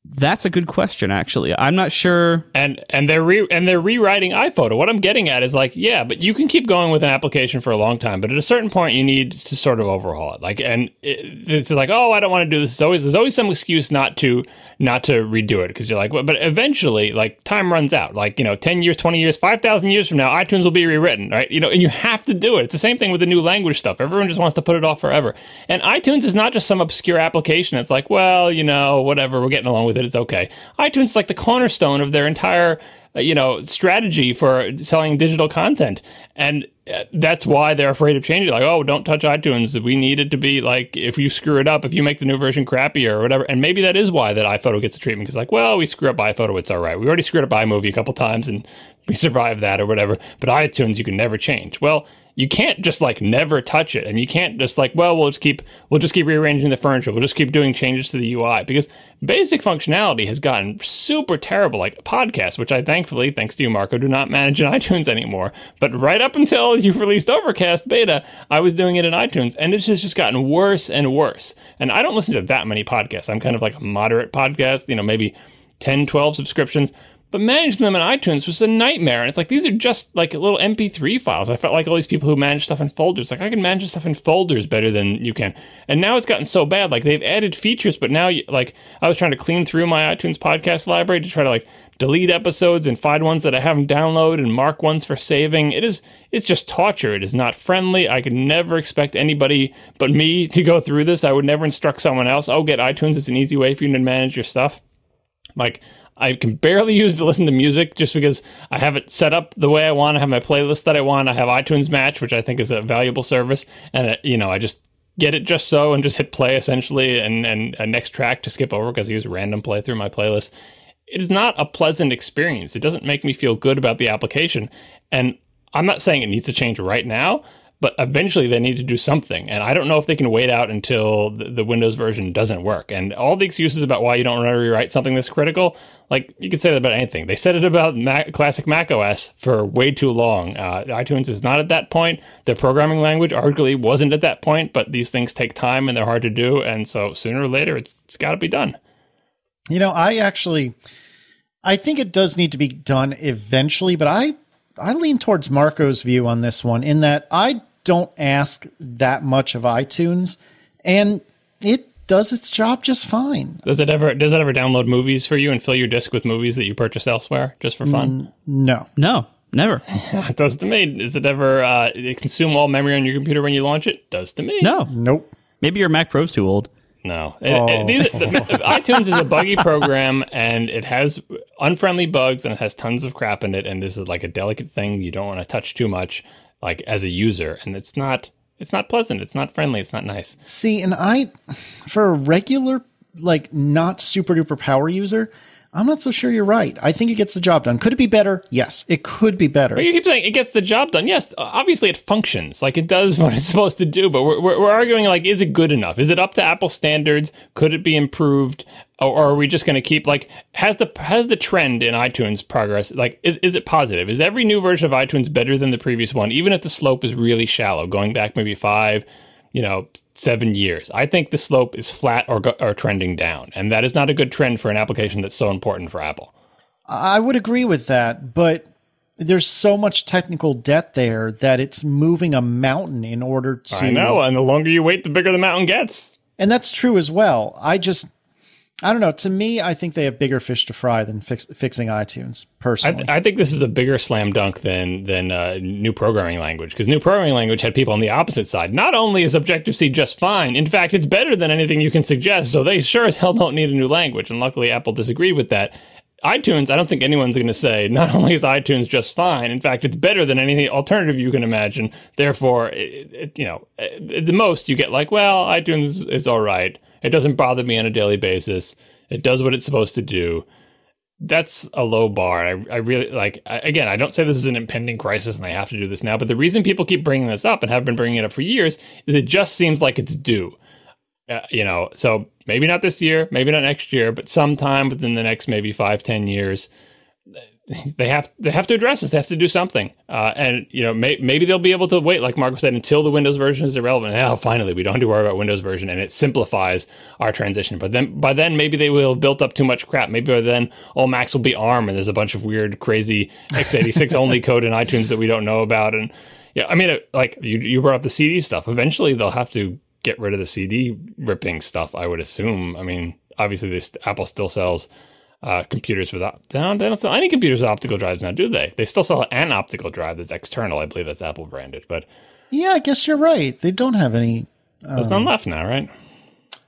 That's a good question, actually. I'm not sure. And they're rewriting iPhoto. What I'm getting at is like, yeah, but you can keep going with an application for a long time, but at a certain point you need to sort of overhaul it. Like, and it's like, oh, I don't want to do this. There's always some excuse not to redo it, because you're like, well, but eventually, like, time runs out. Like, you know, 10 years, 20 years, 5,000 years from now, iTunes will be rewritten, right? You know, and you have to do it. It's the same thing with the new language stuff. Everyone just wants to put it off forever. And iTunes is not just some obscure application. It's like, well, you know, whatever, we're getting along with it. It's okay. iTunes is like the cornerstone of their entire, strategy for selling digital content. And that's why they're afraid of changing. Like, oh, don't touch iTunes. We need it to be like, if you screw it up, if you make the new version crappy or whatever. And maybe that is why that iPhoto gets the treatment. Because like, well, we screw up iPhoto, it's all right. We already screwed up iMovie a couple times and we survived that or whatever. But iTunes, you can never change. Well, you can't just like never touch it, and you can't just like, well, we'll just keep rearranging the furniture, we'll just keep doing changes to the UI, because basic functionality has gotten super terrible. Like podcasts, which I thankfully, thanks to you, Marco, do not manage in iTunes anymore. But right up until you released Overcast beta, I was doing it in iTunes, and this has just gotten worse and worse. And I don't listen to that many podcasts. I'm kind of like a moderate podcast, maybe 10, 12 subscriptions. But managing them in iTunes was a nightmare. And it's like, these are just like little MP3 files. I felt like all these people who manage stuff in folders, like I can manage stuff in folders better than you can. And now it's gotten so bad. Like they've added features, but now like I was trying to clean through my iTunes podcast library to try to like delete episodes and find ones that I haven't downloaded and mark ones for saving. It's just torture. It is not friendly. I could never expect anybody but me to go through this. I would never instruct someone else, oh, get iTunes. It's an easy way for you to manage your stuff. Like, I can barely use it to listen to music just because I have it set up the way I want. I have my playlist that I want. I have iTunes Match, which I think is a valuable service. And, I just get it just so and just hit play essentially and a next track to skip over because I use random play through my playlist. It is not a pleasant experience. It doesn't make me feel good about the application. And I'm not saying it needs to change right now, but eventually they need to do something. And I don't know if they can wait out until the Windows version doesn't work. And all the excuses about why you don't want to rewrite something this critical, like you could say that about anything. They said it about classic Mac OS for way too long. iTunes is not at that point. Their programming language arguably wasn't at that point, but these things take time and they're hard to do. And so sooner or later, it's got to be done. I think it does need to be done eventually, but I lean towards Marco's view on this one in that I don't ask that much of iTunes, and it does its job just fine. Does it ever download movies for you and fill your disk with movies that you purchase elsewhere just for fun? No, never. It does to me. Does it ever consume all memory on your computer when you launch it? Does to me. No. Nope. Maybe your Mac Pro's too old. No. iTunes is a buggy program, and it has unfriendly bugs, and it has tons of crap in it, and this is like a delicate thing you don't want to touch too much, like as a user, and it's not pleasant, it's not friendly, it's not nice. See, and for a regular, like not super duper power user, I'm not so sure you're right. I think it gets the job done. Could it be better? Yes, it could be better. But you keep saying it gets the job done. Yes, obviously it functions. Like it does what it's supposed to do, but we're arguing like, is it good enough? Is it up to Apple standards? Could it be improved? Or are we just going to keep like, has the trend in iTunes progress, like, is it positive? Is every new version of iTunes better than the previous one, even if the slope is really shallow, going back maybe 5, 7 years. I think the slope is flat or trending down, and that is not a good trend for an application that's so important for Apple. I would agree with that, but there's so much technical debt there that it's moving a mountain in order to... I know, and the longer you wait, the bigger the mountain gets. And that's true as well. I don't know. To me, I think they have bigger fish to fry than fixing iTunes, personally. I think this is a bigger slam dunk than new programming language, because new programming language had people on the opposite side. Not only is Objective-C just fine, in fact, it's better than anything you can suggest, so they sure as hell don't need a new language, and luckily Apple disagreed with that. iTunes, I don't think anyone's going to say, not only is iTunes just fine, in fact, it's better than any alternative you can imagine. Therefore, the most you get like, well, iTunes is all right. It doesn't bother me on a daily basis. It does what it's supposed to do. That's a low bar. I really again, I don't say this is an impending crisis and they have to do this now, but the reason people keep bringing this up and have been bringing it up for years is it just seems like it's due. So maybe not this year, maybe not next year, but sometime within the next maybe 5-10 years, they have to address this. They have to do something. And maybe they'll be able to wait, like Marco said, until the Windows version is irrelevant. Now, finally, we don't have to worry about Windows version, and it simplifies our transition. But then by then, maybe they will have built up too much crap. Maybe by then, all Macs will be ARM, and there's a bunch of weird, crazy x86 only code in iTunes that we don't know about. And you brought up the CD stuff. Eventually, they'll have to get rid of the CD ripping stuff, I would assume. I mean, obviously, Apple still sells computers without... They don't sell any computers with optical drives now, do they? They still sell an optical drive that's external. I believe that's Apple branded, but... Yeah, I guess you're right. They don't have any... There's none left now, right?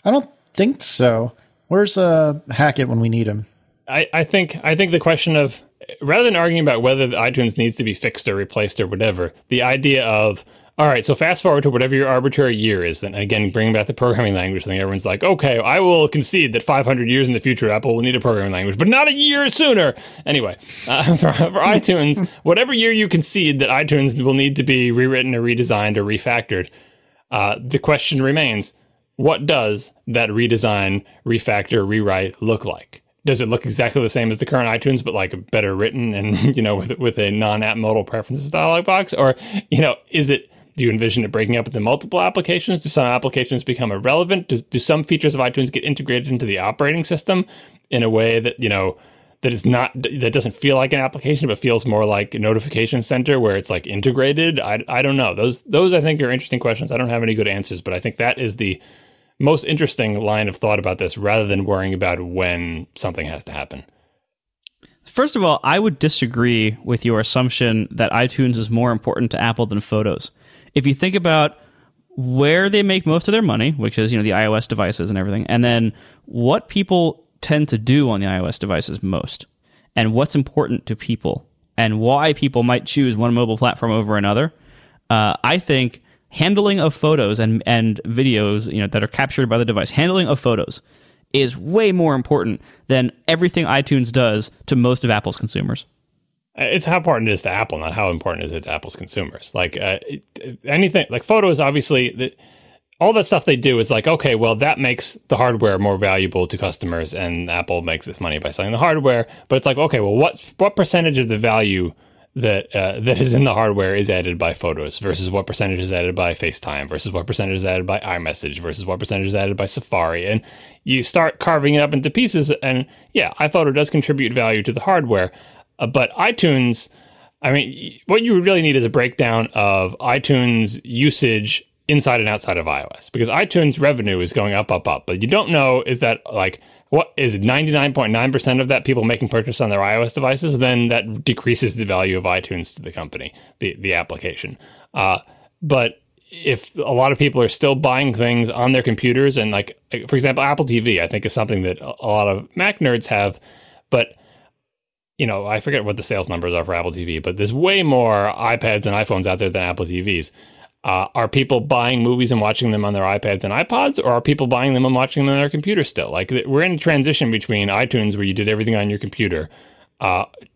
I don't think so. Where's Hackett when we need him? I think the question of... Rather than arguing about whether the iTunes needs to be fixed or replaced or whatever, the idea of... All right, so fast forward to whatever your arbitrary year is. And again, bringing back the programming language thing, everyone's like, okay, I will concede that 500 years in the future, Apple will need a programming language, but not a year sooner. Anyway, for iTunes, whatever year you concede that iTunes will need to be rewritten or redesigned or refactored, the question remains, what does that redesign, refactor, rewrite look like? Does it look exactly the same as the current iTunes, but like better written and, with a non-app modal preferences dialog box? Or, is it... Do you envision it breaking up into multiple applications? Do some applications become irrelevant? Do some features of iTunes get integrated into the operating system in a way that, that doesn't feel like an application, but feels more like a notification center where it's like integrated? I don't know. Those I think are interesting questions. I don't have any good answers, but I think that is the most interesting line of thought about this, rather than worrying about when something has to happen. First of all, I would disagree with your assumption that iTunes is more important to Apple than Photos. If you think about where they make most of their money, which is, the iOS devices and everything, and then what people tend to do on the iOS devices most, and what's important to people, and why people might choose one mobile platform over another, I think handling of photos and videos, that are captured by the device, handling of photos is way more important than everything iTunes does to most of Apple's consumers. It's how important it is to Apple, not how important is it to Apple's consumers. Like anything, like photos, obviously, all that stuff they do is like, okay, well, that makes the hardware more valuable to customers, and Apple makes its money by selling the hardware. But it's like, okay, well, what percentage of the value that is in the hardware is added by Photos versus what percentage is added by FaceTime versus what percentage is added by iMessage versus what percentage is added by Safari? And you start carving it up into pieces, and yeah, iPhoto does contribute value to the hardware. But iTunes, I mean, what you really need is a breakdown of iTunes usage inside and outside of iOS, because iTunes revenue is going up. But you don't know, is that like, what is it, 99.9% of that people making purchase on their iOS devices? Then that decreases the value of iTunes to the company, the application. But if a lot of people are still buying things on their computers, and like, for example, Apple TV, I think is something that a lot of Mac nerds have, but I forget what the sales numbers are for Apple TV, but there's way more iPads and iPhones out there than Apple TVs. Are people buying movies and watching them on their iPads and iPods, or are people buying them and watching them on their computer still? Like, we're in a transition between iTunes, where you did everything on your computer,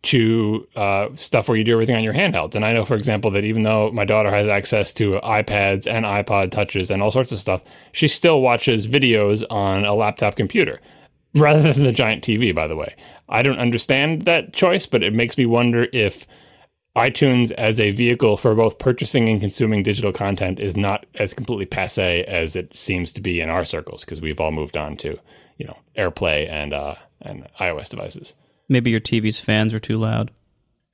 to stuff where you do everything on your handhelds. And I know, for example, that even though my daughter has access to iPads and iPod Touches and all sorts of stuff, she still watches videos on a laptop computer rather than the giant TV, by the way. I don't understand that choice, but it makes me wonder if iTunes as a vehicle for both purchasing and consuming digital content is not as completely passé as it seems to be in our circles, because we've all moved on to, AirPlay and iOS devices. Maybe your TV's fans are too loud.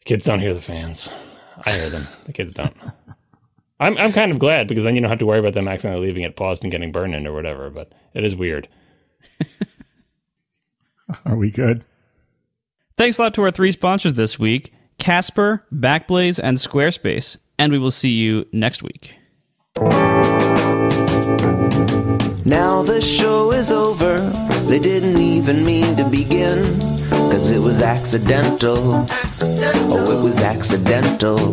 Kids don't hear the fans. I hear them. The kids don't. I'm kind of glad, because then you don't have to worry about them accidentally leaving it paused and getting burned in or whatever, but it is weird. Are we good? Thanks a lot to our 3 sponsors this week, Casper, Backblaze, and Squarespace. And we will see you next week. Now the show is over. They didn't even mean to begin, 'cause it was accidental. Oh, it was accidental.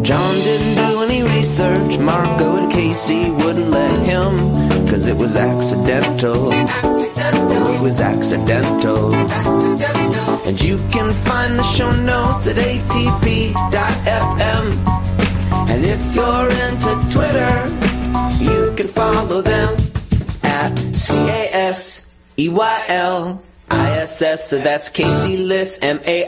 John didn't do any research. Marco and Casey wouldn't let him, 'cause it was accidental. Oh, it was accidental. And you can find the show notes at atp.fm. And if you're into Twitter, you can follow them at CASEYLISS. So that's Casey Liss, MARCOARMENT,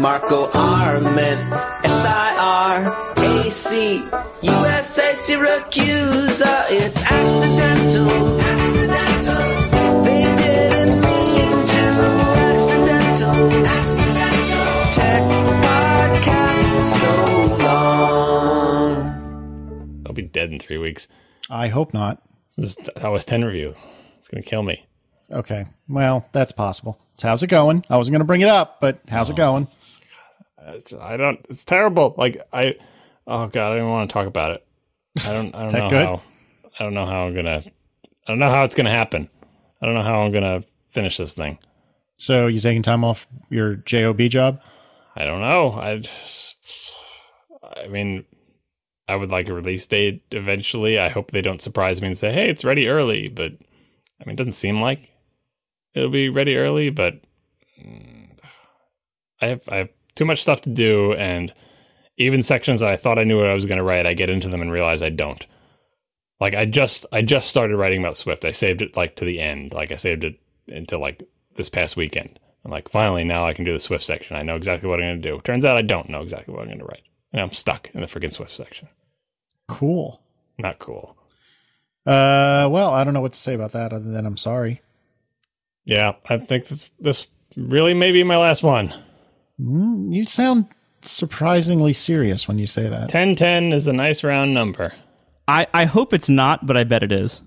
Marco Arment, SIRAC, USA Syracuse. It's accidental. They didn't mean to. Accidental. Tech podcast so long. I'll be dead in 3 weeks. I hope not. This iOS 10 review. It's going to kill me. Okay. Well, that's possible. So how's it going? I wasn't going to bring it up, but how's it going? It's terrible. Oh God, I don't even want to talk about it. I don't know good? how. I don't know how I don't know how it's going to happen. I don't know how I'm going to finish this thing. So you taking time off your JOB job? I don't know. I mean, I would like a release date eventually. I hope they don't surprise me and say, hey, it's ready early. But I mean, it doesn't seem like it'll be ready early, but I have too much stuff to do. And even sections that I thought I knew what I was going to write, I get into them and realize I don't. Like I just started writing about Swift. I saved it to the end. I saved it until this past weekend. I'm finally now I can do the Swift section. I know exactly what I'm going to do. Turns out I don't know exactly what I'm going to write. And I'm stuck in the freaking Swift section. Cool. Not cool. Well, I don't know what to say about that other than I'm sorry. Yeah, I think this really may be my last one. You sound surprisingly serious when you say that. 1010 is a nice round number. I hope it's not, but I bet it is.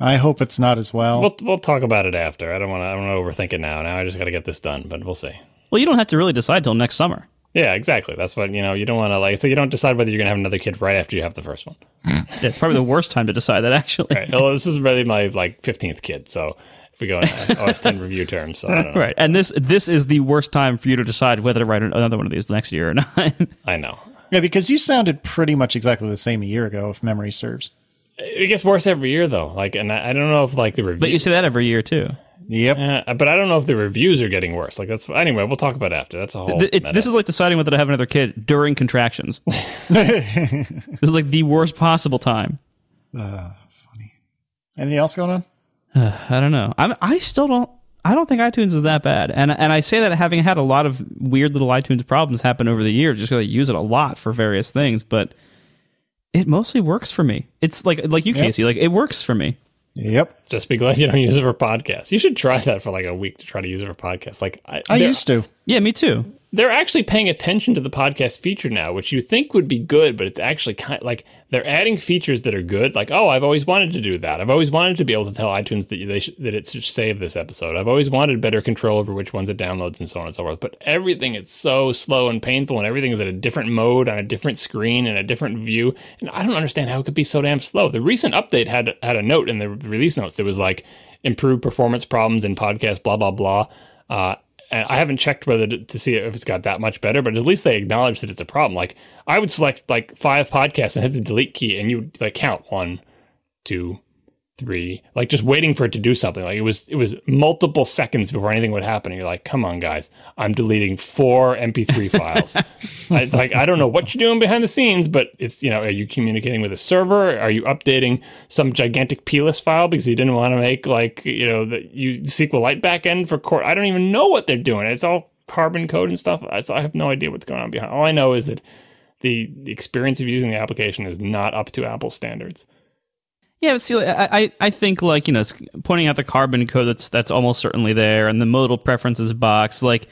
I hope it's not as well. We'll talk about it after. I don't want to overthink it now. Now I just got to get this done, but we'll see. Well, you don't have to really decide till next summer. Yeah, exactly. That's what, you don't want to so you don't decide whether you're going to have another kid right after you have the first one. Yeah, it's probably the worst time to decide that, actually. Right. Well, this is really my 15th kid. So if we go in OS 10 review terms, so I don't know. Right. And this is the worst time for you to decide whether to write another one of these next year or not. I know. Yeah, because you sounded pretty much exactly the same a year ago, if memory serves. It gets worse every year, though. And I don't know if the review. But you say that every year too. Yep. But I don't know if the reviews are getting worse. Anyway, we'll talk about it after. That's a whole. This is like deciding whether to have another kid during contractions. This is the worst possible time. Funny. Anything else going on? I don't know. I still don't. I don't think iTunes is that bad, and I say that having had a lot of weird little iTunes problems happen over the years, just because I use it a lot for various things, but it mostly works for me. It's like you, Casey, it works for me. Yep. Just be glad you don't use it for podcasts. You should try that for a week to try to use it for podcasts. I used to. Yeah, me too. They're actually paying attention to the podcast feature now, which you think would be good, but it's actually kind of they're adding features that are good. I've always wanted to do that. I've always wanted to be able to tell iTunes that it should save this episode. I've always wanted better control over which ones it downloads and so on and so forth. But everything is so slow and painful, and everything is at a different mode on a different screen and a different view. And I don't understand how it could be so damn slow. The recent update had a note in the release notes that was improved performance problems in podcast, blah, blah, blah. And I haven't checked whether to see if it's got that much better, but at least they acknowledge that it's a problem. I would select 5 podcasts and hit the delete key, and you would count 1, 2, 3, like just waiting for it to do something. Like it was multiple seconds before anything would happen. And you're like, come on, guys, I'm deleting 4 MP3 files. I don't know what you're doing behind the scenes, but it's, are you communicating with a server? Are you updating some gigantic plist file because you didn't want to make the SQLite backend for core? I don't even know what they're doing. It's all Carbon code and stuff. I have no idea what's going on behind. All I know is that the experience of using the application is not up to Apple standards. Yeah, but see, I think pointing out the Carbon code that's almost certainly there, and the modal preferences box. Like,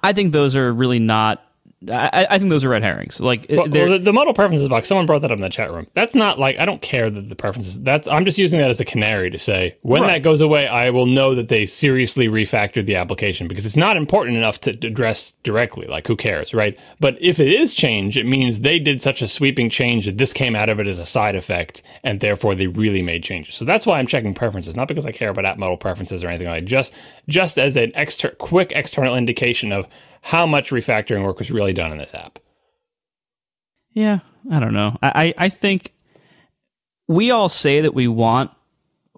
I think those are really not. I think those are red herrings. Like, the modal preferences box. Someone brought that up in the chat room. That's not like, I don't care that the preferences. I'm just using that as a canary to say when that goes away, I will know that they seriously refactored the application, because it's not important enough to address directly. Like, who cares, right? But if it is change, it means they did such a sweeping change that this came out of it as a side effect, and therefore they really made changes. So that's why I'm checking preferences, not because I care about app modal preferences or anything like that. Just as an quick external indication of how much refactoring work was really done in this app. Yeah, I don't know. I think we all say that we want.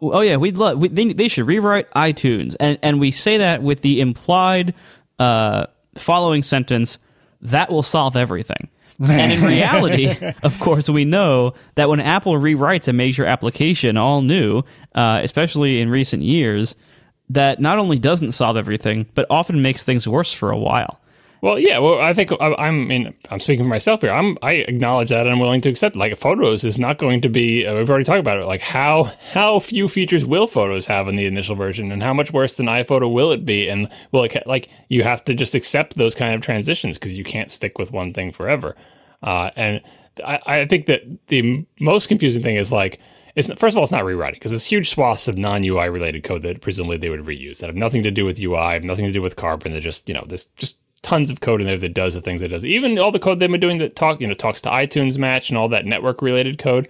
Oh yeah, they should rewrite iTunes, and we say that with the implied following sentence that will solve everything. And in reality, of course, we know that when Apple rewrites a major application all new, especially in recent years, that not only doesn't solve everything, but often makes things worse for a while. Well, yeah. Well, I think I'm speaking for myself here. I acknowledge that, and I'm willing to accept. Like, Photos is not going to be. We've already talked about it. Like, how few features will Photos have in the initial version, and how much worse than iPhoto will it be? And you have to just accept those kind of transitions, because you can't stick with one thing forever. And I think that the most confusing thing is first of all, it's not rewriting, because it's huge swaths of non-UI related code that presumably they would reuse that have nothing to do with UI, have nothing to do with Carbon. They're just, there's just tons of code in there that does the things it does. Even all the code they've been doing that talks to iTunes Match and all that network related code.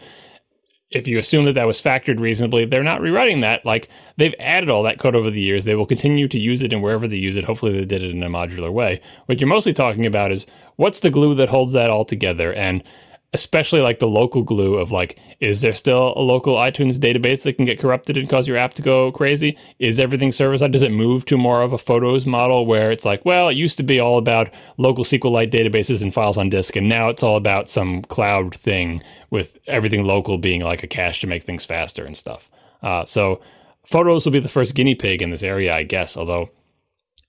If you assume that was factored reasonably, they're not rewriting that. Like, they've added all that code over the years. They will continue to use it, and wherever they use it, hopefully they did it in a modular way. What you're mostly talking about is what's the glue that holds that all together, and especially the local glue of is there still a local iTunes database that can get corrupted and cause your app to go crazy? Is everything server-side? Does it move to more of a Photos model where it's it used to be all about local SQLite databases and files on disk, and now it's all about some cloud thing with everything local being a cache to make things faster and stuff. So Photos will be the first guinea pig in this area, I guess, although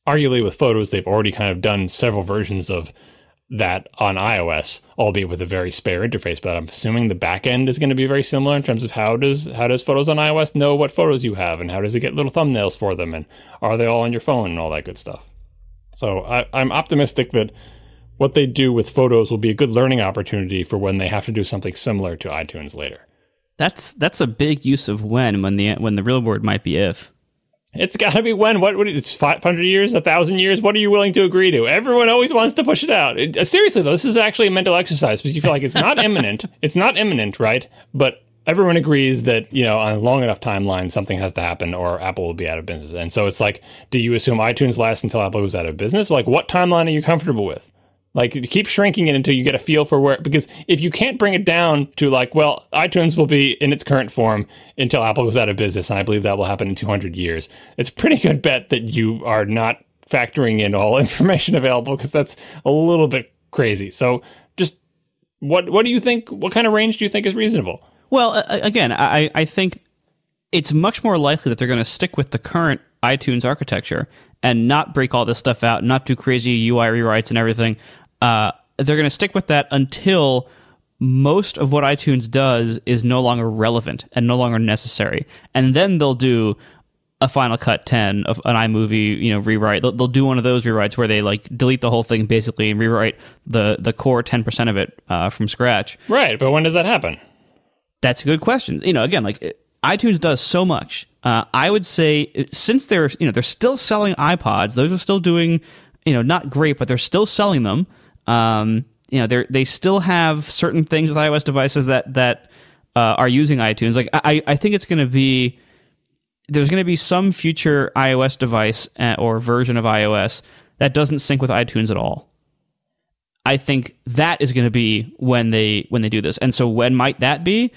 arguably with Photos, they've already kind of done several versions of that on iOS, albeit with a very spare interface. But I'm assuming the back end is going to be very similar in terms of how does Photos on iOS know what photos you have, and how does it get little thumbnails for them, and are they all on your phone and all that good stuff. So I'm optimistic that what they do with Photos will be a good learning opportunity for when they have to do something similar to iTunes later. That's a big use of when the real word might be if. It's got to be when. What? It's 500 years, 1,000 years. What are you willing to agree to? Everyone always wants to push it out. Seriously, though, this is actually a mental exercise, because you feel like it's not imminent. It's not imminent, right? But everyone agrees that, on a long enough timeline, something has to happen, or Apple will be out of business. And so it's do you assume iTunes lasts until Apple goes out of business? What timeline are you comfortable with? Keep shrinking it until you get a feel for where, because if you can't bring it down to iTunes will be in its current form until Apple goes out of business, and I believe that will happen in 200 years. It's a pretty good bet that you are not factoring in all information available, because that's a little bit crazy. So just what do you think? What kind of range do you think is reasonable? Well, again, I think it's much more likely that they're going to stick with the current iTunes architecture and not break all this stuff out, not do crazy UI rewrites and everything. They're going to stick with that until most of what iTunes does is no longer relevant and no longer necessary. And then they'll do a Final Cut 10 of an iMovie, rewrite. They'll do one of those rewrites where they delete the whole thing basically and rewrite the core 10% of it from scratch. Right, but when does that happen? That's a good question. Again, iTunes does so much. I would say since they're still selling iPods, those are still doing not great, but they're still selling them. They still have certain things with iOS devices that are using iTunes. I think it's going to be, there's going to be some future iOS device or version of iOS that doesn't sync with iTunes at all. I think that is going to be when they do this. And so when might that be?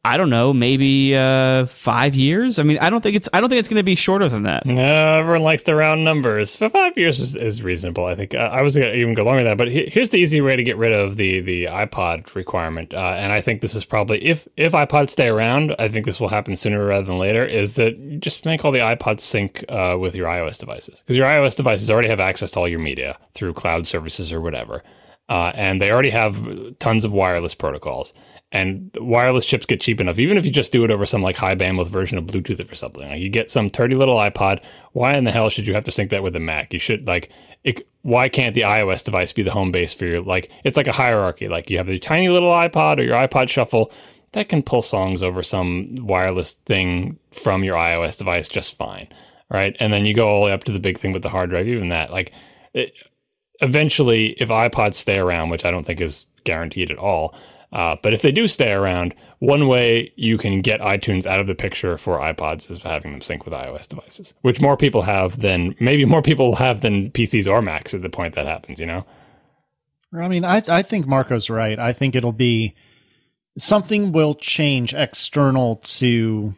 I don't know, maybe 5 years. I mean, I don't think it's going to be shorter than that. No, everyone likes the round numbers. But 5 years is reasonable. I think I was going to even go longer than that. But here's the easy way to get rid of the iPod requirement. And I think this is probably, if iPods stay around, I think this will happen sooner rather than later, is that you just make all the iPods sync with your iOS devices. Because your iOS devices already have access to all your media through cloud services or whatever. And they already have tons of wireless protocols. And wireless chips get cheap enough, even if you just do it over some like high bandwidth version of Bluetooth or something. Like you get some dirty little iPod. Why in the hell should you have to sync that with a Mac? You should why can't the iOS device be the home base for your, like, it's like a hierarchy. Like you have your tiny little iPod or your iPod Shuffle that can pull songs over some wireless thing from your iOS device just fine, right? And then you go all the way up to the big thing with the hard drive. Even that, eventually, if iPods stay around, which I don't think is guaranteed at all. But if they do stay around, one way you can get iTunes out of the picture for iPods is having them sync with iOS devices, which more people have than PCs or Macs at the point that happens, you know? I mean, I think Marco's right. I think it'll be something will change external to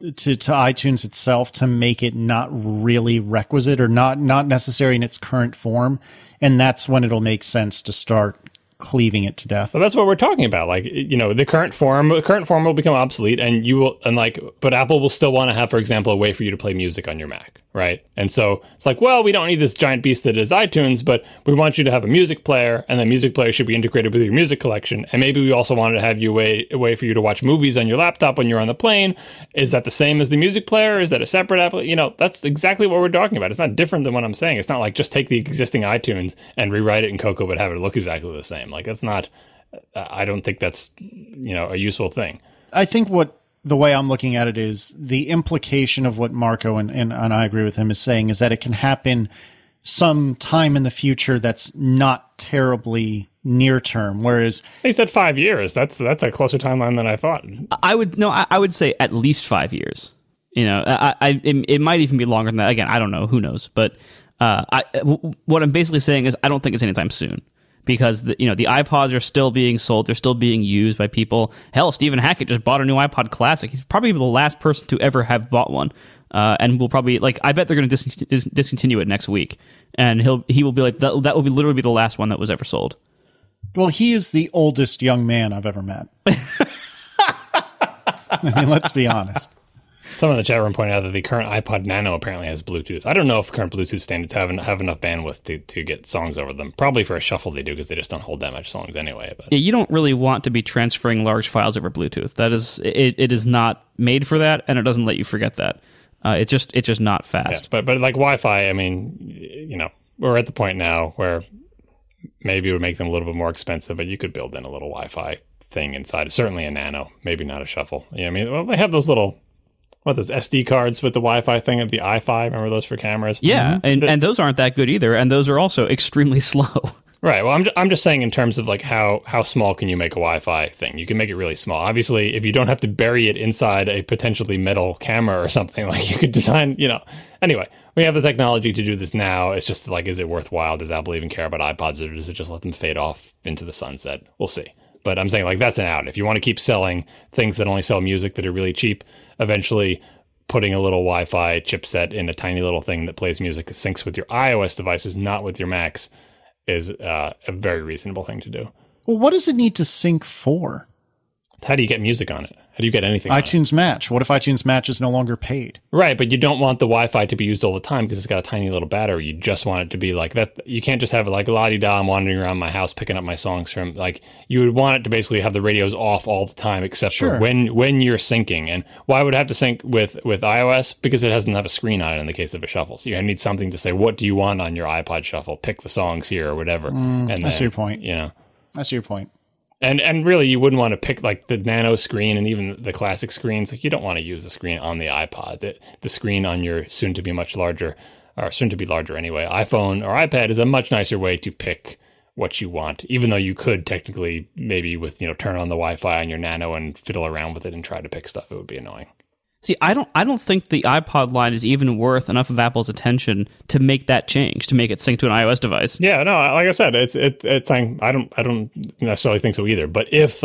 iTunes itself to make it not really requisite or not necessary in its current form. And that's when it'll make sense to start cleaving it to death. So that's what we're talking about. Like, you know, the current form will become obsolete, but Apple will still want to have, for example, a way for you to play music on your Mac, right? And so it's like, well, we don't need this giant beast that is iTunes, but we want you to have a music player, and the music player should be integrated with your music collection. And maybe we also wanted to have a way for you to watch movies on your laptop when you're on the plane. Is that the same as the music player? Is that a separate app? You know, that's exactly what we're talking about. It's not different than what I'm saying. It's not like just take the existing iTunes and rewrite it in Cocoa, but have it look exactly the same. Like, that's not, I don't think that's, you know, a useful thing. I think the way I'm looking at it is the implication of what Marco and I agree with him is saying is that it can happen sometime in the future that's not terribly near term. Whereas he said 5 years. That's a closer timeline than I thought. I would say at least 5 years. You know, it might even be longer than that. Again, I don't know. Who knows? But what I'm basically saying is I don't think it's anytime soon. Because the iPods are still being sold, they're still being used by people. Hell, Stephen Hackett just bought a new iPod Classic. He's probably the last person to ever have bought one, and will probably I bet they're going to discontinue it next week, and he will be like that will be literally be the last one that was ever sold. Well, he is the oldest young man I've ever met. I mean, let's be honest. Someone in the chat room pointed out that the current iPod Nano apparently has Bluetooth. I don't know if current Bluetooth standards have enough bandwidth to get songs over them. Probably for a shuffle they do, because they just don't hold that much songs anyway. But. Yeah, you don't really want to be transferring large files over Bluetooth. That is, it is not made for that, and it doesn't let you forget that. It's just not fast. Yeah, but like Wi-Fi, I mean, you know, we're at the point now where maybe it would make them a little bit more expensive, but you could build in a little Wi-Fi thing inside. Certainly a Nano, maybe not a shuffle. Yeah, I mean, well, they have those little. Those SD cards with the Wi-Fi thing at the i5? Remember those for cameras? Yeah, and those aren't that good either, and those are also extremely slow. Right. Well, I'm just saying in terms of like how small can you make a Wi-Fi thing? You can make it really small. Obviously, if you don't have to bury it inside a potentially metal camera or something, like you could design, you know. Anyway, we have the technology to do this now. It's just like, is it worthwhile? Does Apple even care about iPods, or does it just let them fade off into the sunset? We'll see. But I'm saying like that's an out. If you want to keep selling things that only sell music that are really cheap, eventually putting a little Wi-Fi chipset in a tiny little thing that plays music that syncs with your iOS devices, not with your Macs, is a very reasonable thing to do. Well, what does it need to sync for? How do you get music on it? How do you get anything iTunes Match. What if iTunes Match is no longer paid? Right, but you don't want the Wi-Fi to be used all the time because it's got a tiny little battery. You just want it to be like that. You can't just have it like la-di-da, I'm wandering around my house picking up my songs from, like, you would want it to basically have the radios off all the time except for when you're syncing. And why would it have to sync with iOS? Because it doesn't have a screen on it in the case of a shuffle. So you need something to say, what do you want on your iPod Shuffle? Pick the songs here or whatever. And that's your point. You know. That's your point. And really, you wouldn't want to pick like the Nano screen and even the classic screens. Like, you don't want to use the screen on the iPod. The screen on your soon-to-be much larger, or soon-to-be larger anyway, iPhone or iPad is a much nicer way to pick what you want. Even though you could technically maybe turn on the Wi-Fi on your Nano and fiddle around with it and try to pick stuff. It would be annoying. See, I don't think the iPod line is even worth enough of Apple's attention to make that change, to make it sync to an iOS device. Yeah, no, like I said, it's saying I don't necessarily think so either. But if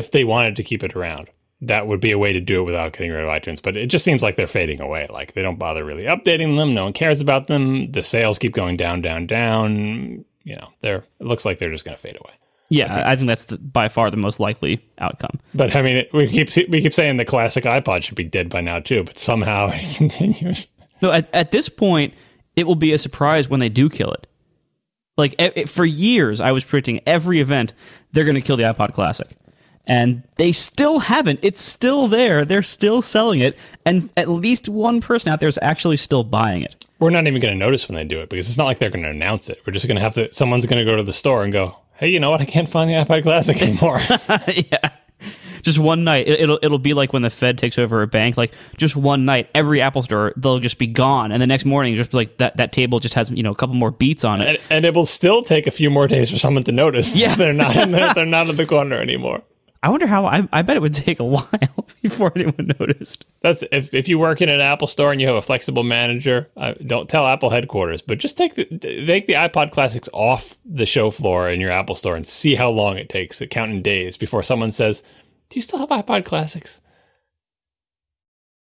they wanted to keep it around, that would be a way to do it without getting rid of iTunes. But it just seems like they're fading away. Like they don't bother really updating them. No one cares about them. The sales keep going down, down, down. You know, it looks like they're just going to fade away. Yeah, I think that's by far the most likely outcome. But I mean, we keep saying the classic iPod should be dead by now too, but somehow it continues. No, at this point, it will be a surprise when they do kill it. Like for years, I was predicting every event they're going to kill the iPod Classic. And they still haven't. It's still there. They're still selling it. And at least one person out there is actually still buying it. We're not even going to notice when they do it because it's not like they're going to announce it. We're just going to have to, someone's going to go to the store and go, hey, you know what? I can't find the iPod Classic anymore. Yeah. Just one night. It'll be like when the Fed takes over a bank. Like just one night, every Apple store, they'll just be gone. And the next morning, just be like that table just has, a couple more beats on it. And it will still take a few more days for someone to notice. Yeah. They're not in the corner anymore. I wonder how. I bet it would take a while before anyone noticed. That's if you work in an Apple store and you have a flexible manager. Don't tell Apple headquarters, but just take the iPod Classics off the show floor in your Apple store and see how long it takes. Count in days before someone says, "Do you still have iPod Classics?"